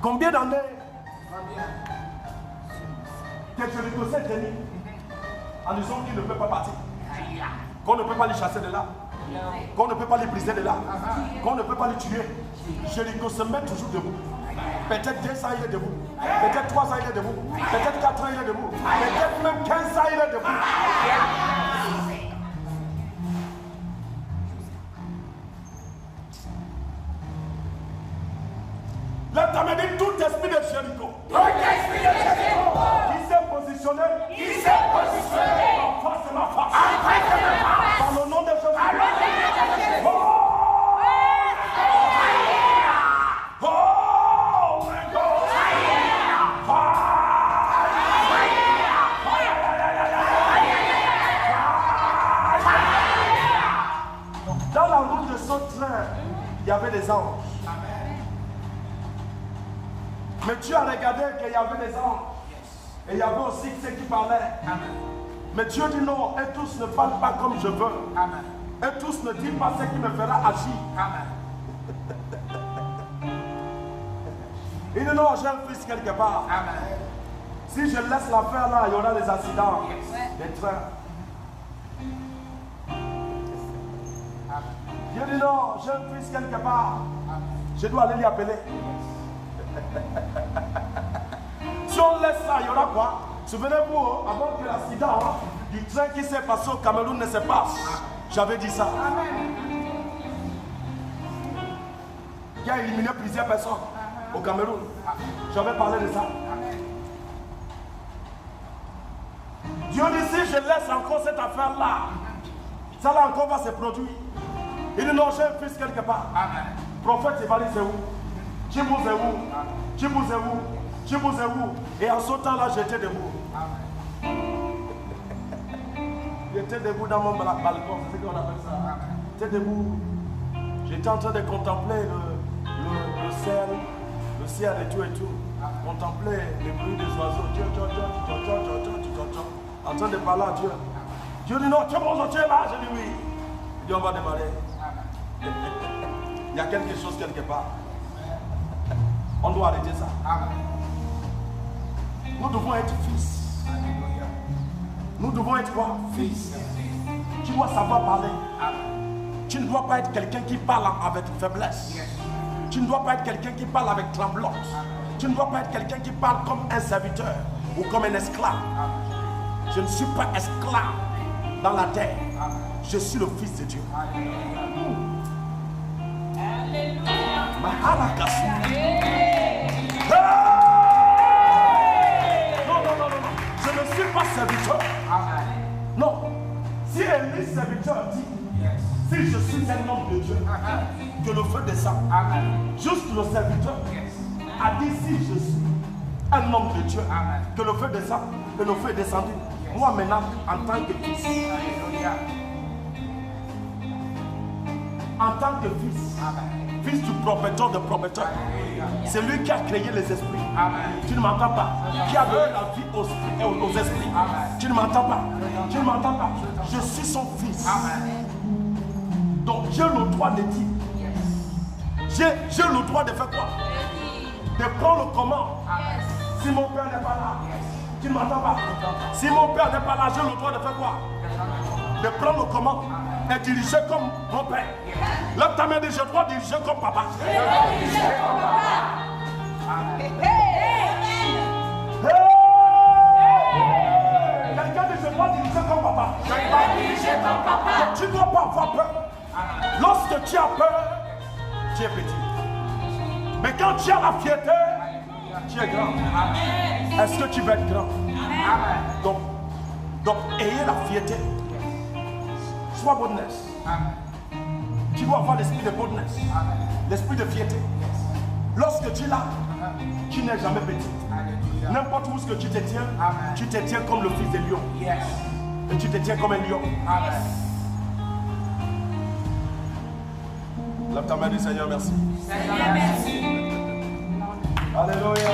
Combien d'années que Jéricho s'est tenu en disant qu'il ne peut pas partir, qu'on ne peut pas les chasser de là, qu'on ne peut pas les briser de là, qu'on ne peut pas les tuer? Jéricho se met toujours debout. Peut-être 2 ans il est debout, peut-être 3 ans il est debout, peut-être 4 ans il est debout, peut-être même 15 ans il est debout. Là, tu m'as dit tout esprit de Jéricho qui s'est positionné en face de ma face. Dans le nom de Jésus. Dans la route de ce train, il y avait des anges. Mais Dieu a regardé qu'il y avait des anges. Et il y avait aussi ceux qui parlaient. Mais Dieu dit non, et tous ne parlent pas comme je veux. Et tous ne disent pas ce qui me fera agir. Il dit non, j'ai un fils quelque part. Si je laisse l'affaire là, il y aura des accidents, des trains. Dieu dit non, j'ai un fils quelque part. Je dois aller l'y appeler. Si on laisse ça, il y aura quoi? Souvenez-vous, avant que l'accident du train qui s'est passé au Cameroun ne se passe, j'avais dit ça. Qui a éliminé plusieurs personnes au Cameroun. J'avais parlé de ça. Dieu dit si je laisse encore cette affaire-là, ça là encore va se produire. Il dit non, j'ai un fils quelque part. Prophète Evali, c'est où? Chibou, c'est où? Chibou, c'est où? Chibou, c'est où? Et en ce temps-là, j'étais debout. J'étais debout dans mon balcon, c'est ce qu'on appelle ça. J'étais debout. J'étais en train de contempler le ciel et tout. Contempler les bruits des oiseaux. En train de parler à Dieu. Dieu dit non, tu es bon, tu es là. Je dis oui. Il dit on va démarrer. Il y a quelque chose quelque part. On doit arrêter ça. Nous devons être fils. Nous devons être quoi? Fils. Tu dois savoir parler. Tu ne dois pas être quelqu'un qui parle avec faiblesse. Tu ne dois pas être quelqu'un qui parle avec tremblance. Tu ne dois pas être quelqu'un qui parle comme un serviteur ou comme un esclave. Je ne suis pas esclave dans la terre. Je suis le fils de Dieu. Non. Je ne suis pas serviteur. Non. Si Élie serviteur dit, si je suis un homme de Dieu, que le feu descend. Juste le serviteur a dit, si je suis un homme de Dieu, que le feu descend, que le feu est descendu. Moi maintenant, en tant que fils, fils du propriétaire de propriétaire, c'est lui qui a créé les esprits. Tu ne m'entends pas? Qui a donné la vie aux esprits. Tu ne m'entends pas? Tu ne m'entends pas? Je suis son fils. Donc j'ai le droit de dire. J'ai le droit de faire quoi? De prendre le commande. Si mon père n'est pas là, tu ne m'entends pas? Si mon père n'est pas là, j'ai le droit de faire quoi? De prendre le commande et diriger comme mon père. Là, ta main dit, je dois diriger comme papa. Quelqu'un dit, je dois diriger comme papa. Tu ne dois pas avoir peur. Lorsque tu as peur, tu es petit. Mais quand tu as la fierté, tu es grand. Est-ce que tu veux être grand? Donc, ayez la fierté. Sois boldness. Tu dois avoir l'esprit de boldness. L'esprit de fierté. Lorsque tu l'as, tu n'es jamais petit. N'importe où ce que tu te tiens comme le fils de lion. Et tu te tiens comme un lion. Lève ta main, dis Seigneur, merci. Seigneur, merci. Alléluia.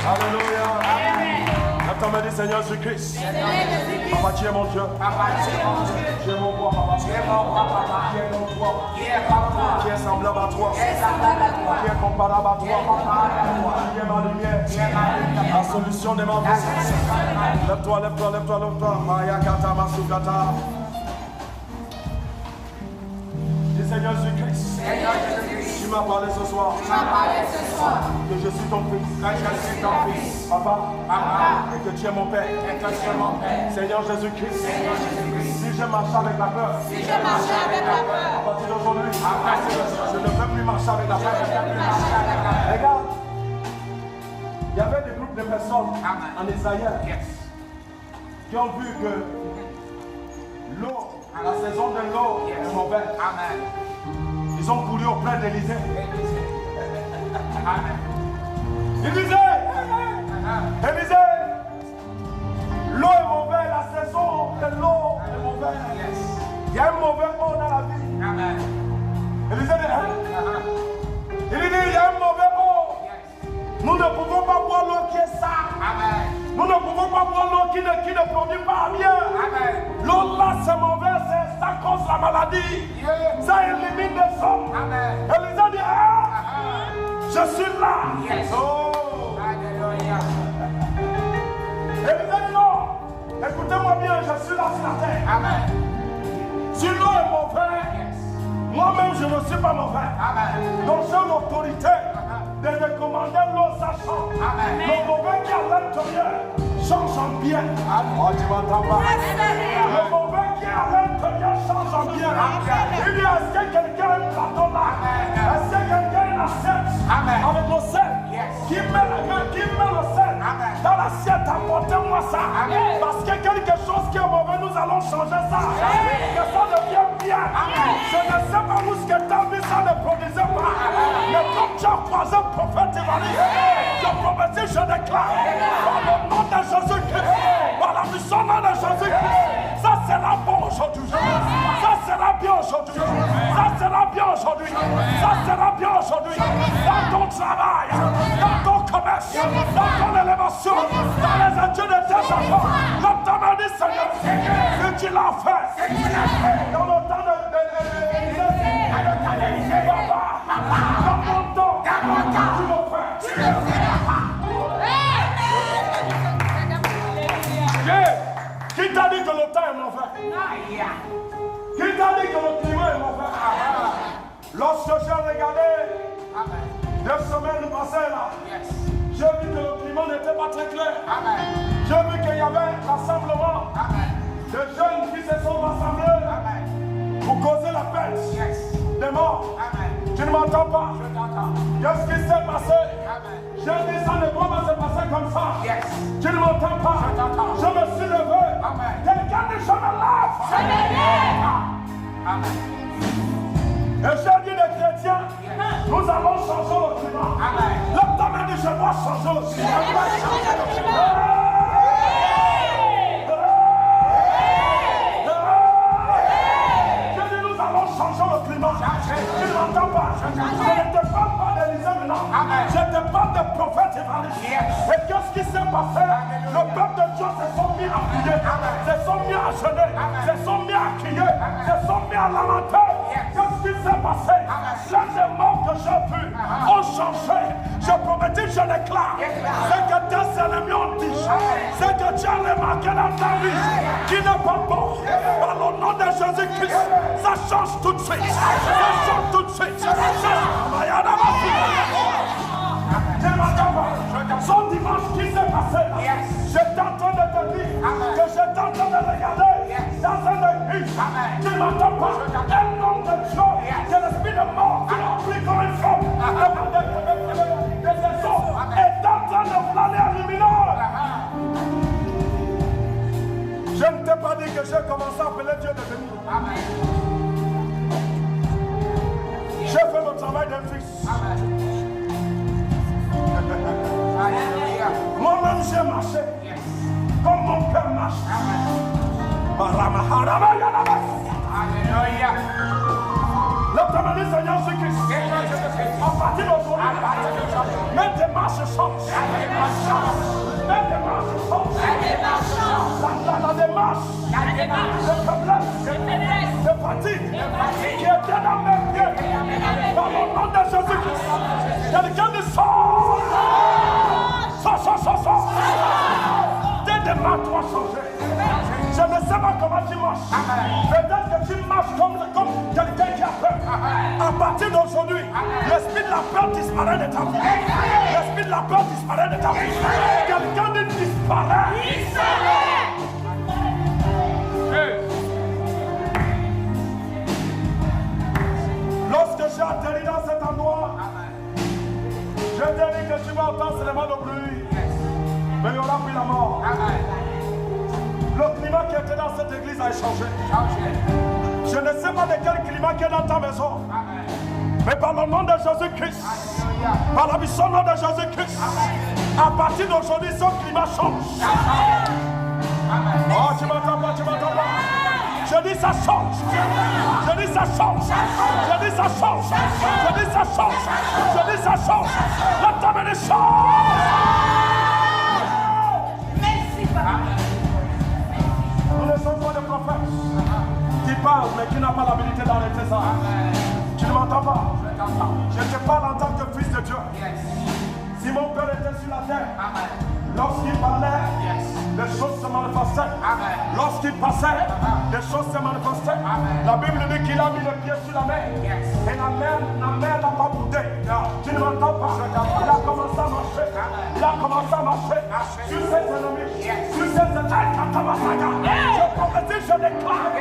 Alléluia. Lève ta main, dis Seigneur Jésus-Christ. Papa, tu es mon Dieu. Tu es mon roi, papa. Tu es mon roi. Qui est semblable à toi. Qui est comparable à toi. Qui est ma lumière. La solution de ma vie. Lève-toi. Mayakata Masukata. Seigneur Jésus-Christ, tu m'as parlé ce soir. Que je suis ton fils. Papa. Et que tu es mon père. Seigneur Jésus-Christ. Si je marche avec la peur. À partir d'aujourd'hui, je ne peux plus marcher avec la peur. Regarde, il y avait des groupes de personnes en Israël qui ont vu que l'eau, la saison de l'eau est mauvaise. Ils ont couru auprès d'Élisée. Ils disaient, Élisée, l'eau est mauvaise, la saison de l'eau est mauvaise. Il y a un mauvais eau dans la vie. Élisée dit, il dit, il y a un mauvais eau. Nous ne pouvons pas boire l'eau qui est sale. Nous ne pouvons pas boire l'eau qui ne produit pas bien. L'eau là c'est mauvais, ça cause la maladie. Ça élimine les hommes. Élisée dit, je suis là. Élisée dit non. Écoutez-moi bien, je suis là sur la terre. Si l'eau est mauvaise, moi-même je ne suis pas mauvais. Donc j'ai l'autorité de recommander l'eau sachant. Le mauvais qui est à l'intérieur change en bien. Tu m'entends pas? Le mauvais qui est à l'intérieur change en bien. Il dit, est-ce que quelqu'un a un plateau là? Est-ce que quelqu'un a une assiette avec le sel? Qui met le sel dans l'assiette? Apportez-moi ça. Parce que quelque chose qui est mauvais, nous allons changer ça. Que ça devienne bien. Je ne sais pas où ce que tu as vu, ça ne produisait pas. Mais comme tu as croisé le prophète évangile, je prophétise, je déclare, par le nom de Jésus-Christ, par la puissance de Jésus-Christ, ça sera bon aujourd'hui. Ça sera bien aujourd'hui. aujourd'hui. Ça sera bien aujourd'hui. Ça sera bien aujourd'hui. Dans ton travail, dans ton commerce, dans ton élévation, dans les études de tes enfants. Le temps me dit, Seigneur, que tu l'as fait. Dans le temps de papa, dans mon temps, tu le fais. Qui t'a dit que le temps est mauvais? Qui t'a dit que le climat est mauvais? Lorsque j'ai regardé 2 semaines passées là, j'ai vu que le climat n'était pas très clair. J'ai vu qu'il y avait un rassemblement de jeunes qui se sont rassemblés pour causer la perte des morts. Tu ne m'entends pas? Qu'est-ce qui s'est passé? J'ai dit ça ne peut pas se passer comme ça. Tu ne m'entends pas? Je me suis levé. Quelqu'un dit je me lève. Et j'ai dit les chrétiens, nous allons changer le climat. Le temps m'a dit je dois changer le climat. Changeons le climat. Tu ne m'entends pas? Je ne te parle pas d'Élysée maintenant. Je te parle de prophète évangéliste. Et qu'est-ce qui s'est passé? Le peuple de Dieu se sont mis à prier, se sont mis à jeûner, se sont mis à crier, se sont mis à lamenter. Qu'est-ce qui s'est passé? L'un des morts que j'ai vus ont changé. Je promettais, je déclare. C'est que tes ennemis ont dit. C'est que tu as remarqué dans ta vie qui n'est pas bon. Par le nom de Jésus-Christ, ça change tout de suite. Ça change tout de suite. Son dimanche qui s'est passé, j'étais en train de te dire que j'étais en train de regarder dans un église. Tu ne m'entends pas? Un homme de Dieu, c'est l'esprit de mort qui l'a pris comme une femme. Des saisons est en train de planer à lumineux. Je ne t'ai pas dit que j'ai commencé à appeler Dieu de venir. J'ai fait le travail d'un fils. Moi-même j'ai marché comme mon père marche. L'autre Seigneur Jésus-Christ, à partir d'aujourd'hui, mets des marches changent. Mets des marches changent. La démarche, de faiblesse, de fatigue, qui était dans mes pieds, dans le nom de Jésus-Christ. Quelqu'un de sort. Sors. Tes démarches doivent changer. Je ne sais pas comment tu marches. Peut-être que tu marches comme quelqu'un qui a peur. À partir d'aujourd'hui, l'esprit de la peur disparaît de ta vie. L'esprit de la peur disparaît de ta vie. Quelqu'un dit disparaît. Lorsque j'ai atterri dans cet endroit, je t'ai dit que tu vas entendre seulement le bruit. Mais il y aura plus la mort. Le climat qui était dans cette église a changé. Je ne sais pas de quel climat qui est dans ta maison. Mais par le nom de Jésus-Christ, par la puissance de Jésus-Christ, à partir d'aujourd'hui, ce climat change. Oh, tu m'entends pas? Je dis ça change. Je dis ça change. Je dis ça change. Je dis ça change. Je dis ça change. La table des change. Merci, Papa. Nous ne sommes pas des prophètes qui parlent mais qui n'ont pas l'habilité d'arrêter ça. Tu ne m'entends pas? Je te parle en tant que fils de Dieu. Si mon père était sur la terre, lorsqu'il parlait, les choses se manifestaient. Lorsqu'il passait, les choses se manifestaient. La Bible dit qu'il a mis le pied sur la mer. Et la mer n'a pas boudé. Tu ne m'entends pas? Il a commencé à marcher. Il a commencé à marcher sur ses ennemis. Sur ses ennemis. Je prophétise, je déclare.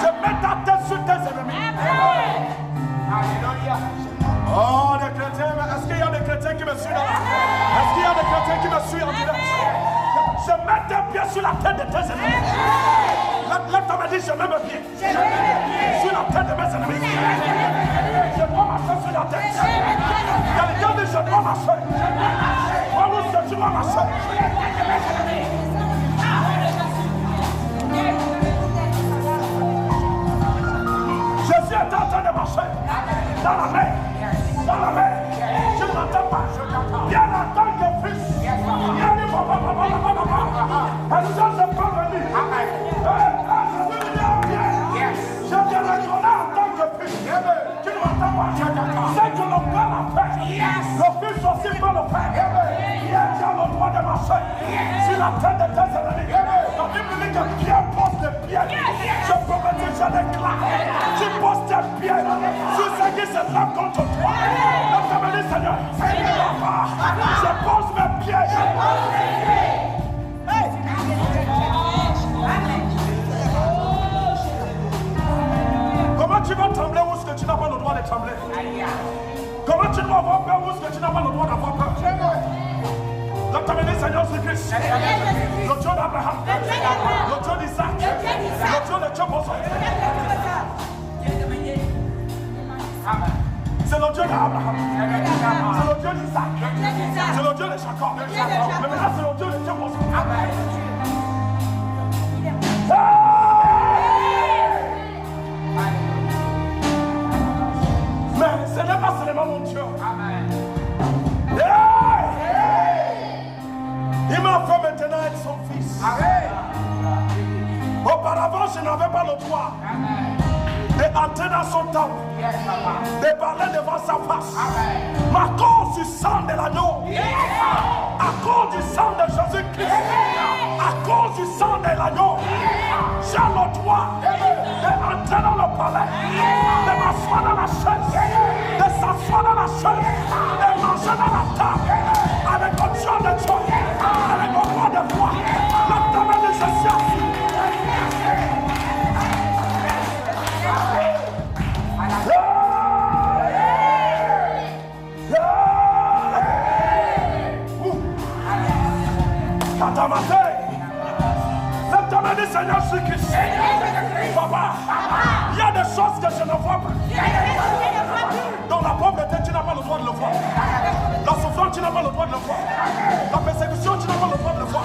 Je mets ta tête sur tes ennemis. Alléluia. Oh, les chrétiens, est-ce qu'il y a des chrétiens qui me suivent là? Est-ce qu'il y a des chrétiens qui me suivent en direct? Je mets tes pieds sur la tête de tes ennemis. L'autre me dit, je mets mes pieds sur la tête de mes ennemis. Je dois marcher sur la tête. Quelqu'un dit, je dois marcher. Moi, où est-ce que tu dois marcher? Jésus est Dans la main. Dans la main. Je ne m'entends pas. Viens en tant que fils. Viens dire papa. Est-ce que je peux venir? Je viens de donner en tant que fils. Tu ne m'entends pas. C'est que le père l'a fait. Le fils aussi peut le faire. Il a le droit de marcher sur la tête de tes ennemis. La Bible dit que Pierre pose des pieds. Je prophétise, je déclare. Tu poses tes pieds sur ce qui se lève contre toi. Le Seigneur dit, Seigneur, je pose mes pieds. Comment tu vas trembler où est-ce que tu n'as pas le droit de trembler? Comment tu dois avoir peur où est-ce que tu n'as pas le droit d'avoir peur? Donc tu as dit Seigneur Jésus-Christ, le Dieu d'Abraham, le Dieu d'Isaac, le Dieu de Tchoboso. C'est le Dieu d'Abraham, c'est le Dieu d'Isaac, c'est le Dieu de Jacob. Mais maintenant c'est le Dieu de Tchoboso. Mais ce n'est pas seulement mon Dieu. Il m'a fait maintenant être son fils. Auparavant, je n'avais pas le droit d'entrer dans son temple, de parler devant sa face. Mais à cause du sang de l'agneau, à cause du sang de Jésus-Christ, à cause du sang de l'agneau, j'ai le droit d'entrer dans le palais, de m'asseoir dans la chaise, de s'asseoir dans la chaise, de manger dans la table, avec le Dieu de Dieu, avec le roi de roi, le domaine de Jésus. Seigneur Jésus-Christ. Papa, il y a des choses que je ne vois pas. Dans la pauvreté, tu n'as pas le droit de le voir. La souffrance, tu n'as pas le droit de le voir. La persécution, tu n'as pas le droit de le voir.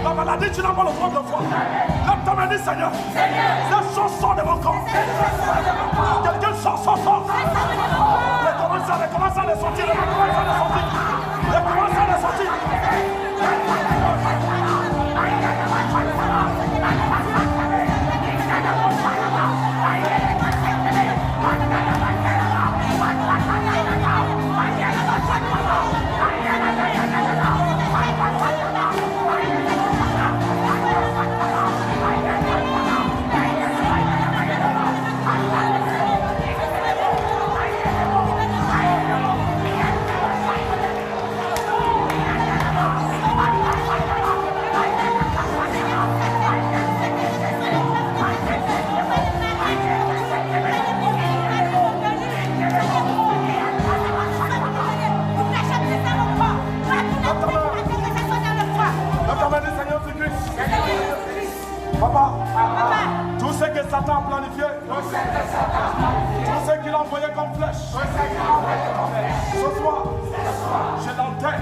La maladie, tu n'as pas le droit de le voir. L'homme m'a dit, Seigneur, ces choses sont de mon corps. Quelqu'un sort. Les commence à les sortir. Papa, tout ce que Satan a planifié, tout ce qu'il a envoyé comme flèche, ce soir, je l'enterre.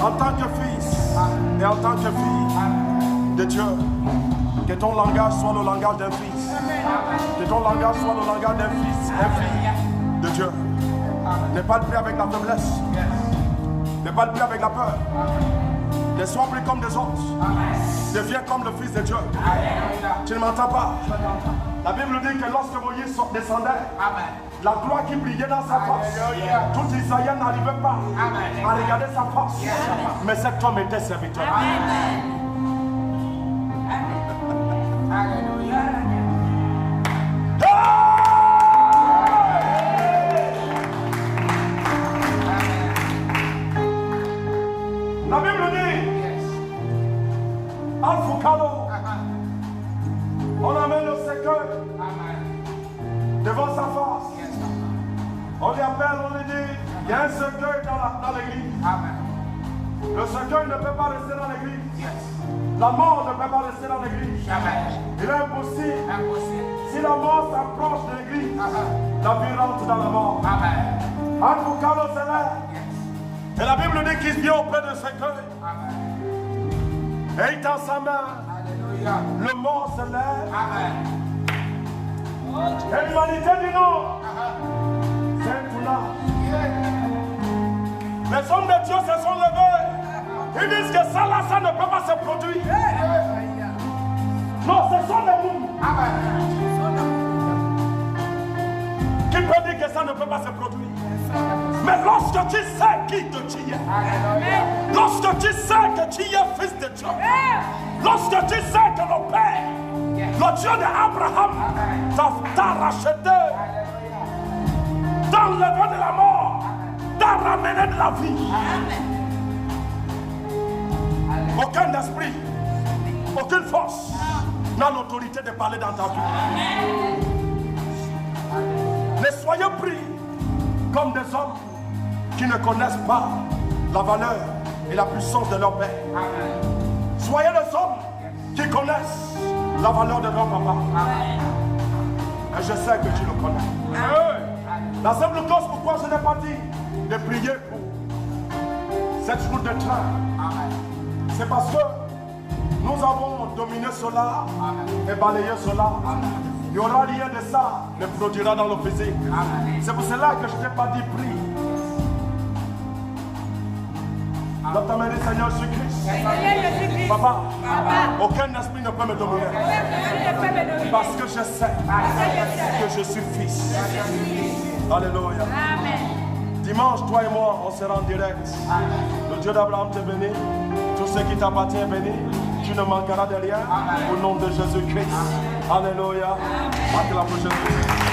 En tant que fils et en tant que fille de Dieu, que ton langage soit le langage d'un fils, que ton langage soit le langage d'un fils et fille de Dieu. Ne parle plus avec la faiblesse. Ne parle plus avec la peur. Ne sois plus comme des autres. Deviens comme le Fils de Dieu. Tu ne m'entends pas? La Bible dit que lorsque Moïse descendait, la gloire qui brillait dans sa face, tout Israël n'arrivait pas à regarder sa face. Mais cet homme était serviteur. La Bible dit, on amène le cercueil devant sa face. On lui appelle, on lui dit, il y a un cercueil dans l'église. Le cercueil ne peut pas rester dans l'église. La mort ne peut pas rester dans l'église. Il est impossible. Si la mort s'approche de l'église, la vie rentre dans la mort. Anfukalo se lève. Et la Bible dit qu'il vient auprès de cercueil. Et il tend sa main Le mort se lève. Amen. Et l'humanité dit non. C'est tout là. Les hommes de Dieu se sont levés. Ils disent que ça là, ça ne peut pas se produire. Non, ce sont des mots. Qui peut dire que ça ne peut pas se produire? Mais lorsque tu sais qui que tu es, lorsque tu sais que tu es fils de Dieu, lorsque tu sais que le Père, le Dieu d'Abraham, t'a racheté, t'a enlevé de la mort, t'a ramené de la vie. Aucun esprit, aucune force n'a l'autorité de parler dans ta vie. Ne soyez pris comme des hommes qui ne connaissent pas la valeur et la puissance de leur Père. Soyez les hommes qui connaissent la valeur de leur papa. Et je sais que tu le connais. La simple cause pourquoi je n'ai pas dit de prier pour cette route de train, c'est parce que nous avons dominé cela et balayé cela. Il n'y aura rien de ça ne produira dans le physique. C'est pour cela que je ne t'ai pas dit prie. Lève ta main, dis Seigneur Jésus-Christ. Papa, aucun esprit ne peut me dominer. Parce que je sais que je suis fils. Alléluia. Dimanche, toi et moi, on sera en direct. Le Dieu d'Abraham te bénit. Tout ce qui t'appartient est béni. Tu ne manqueras de rien. Au nom de Jésus-Christ. Alléluia. À la prochaine fois.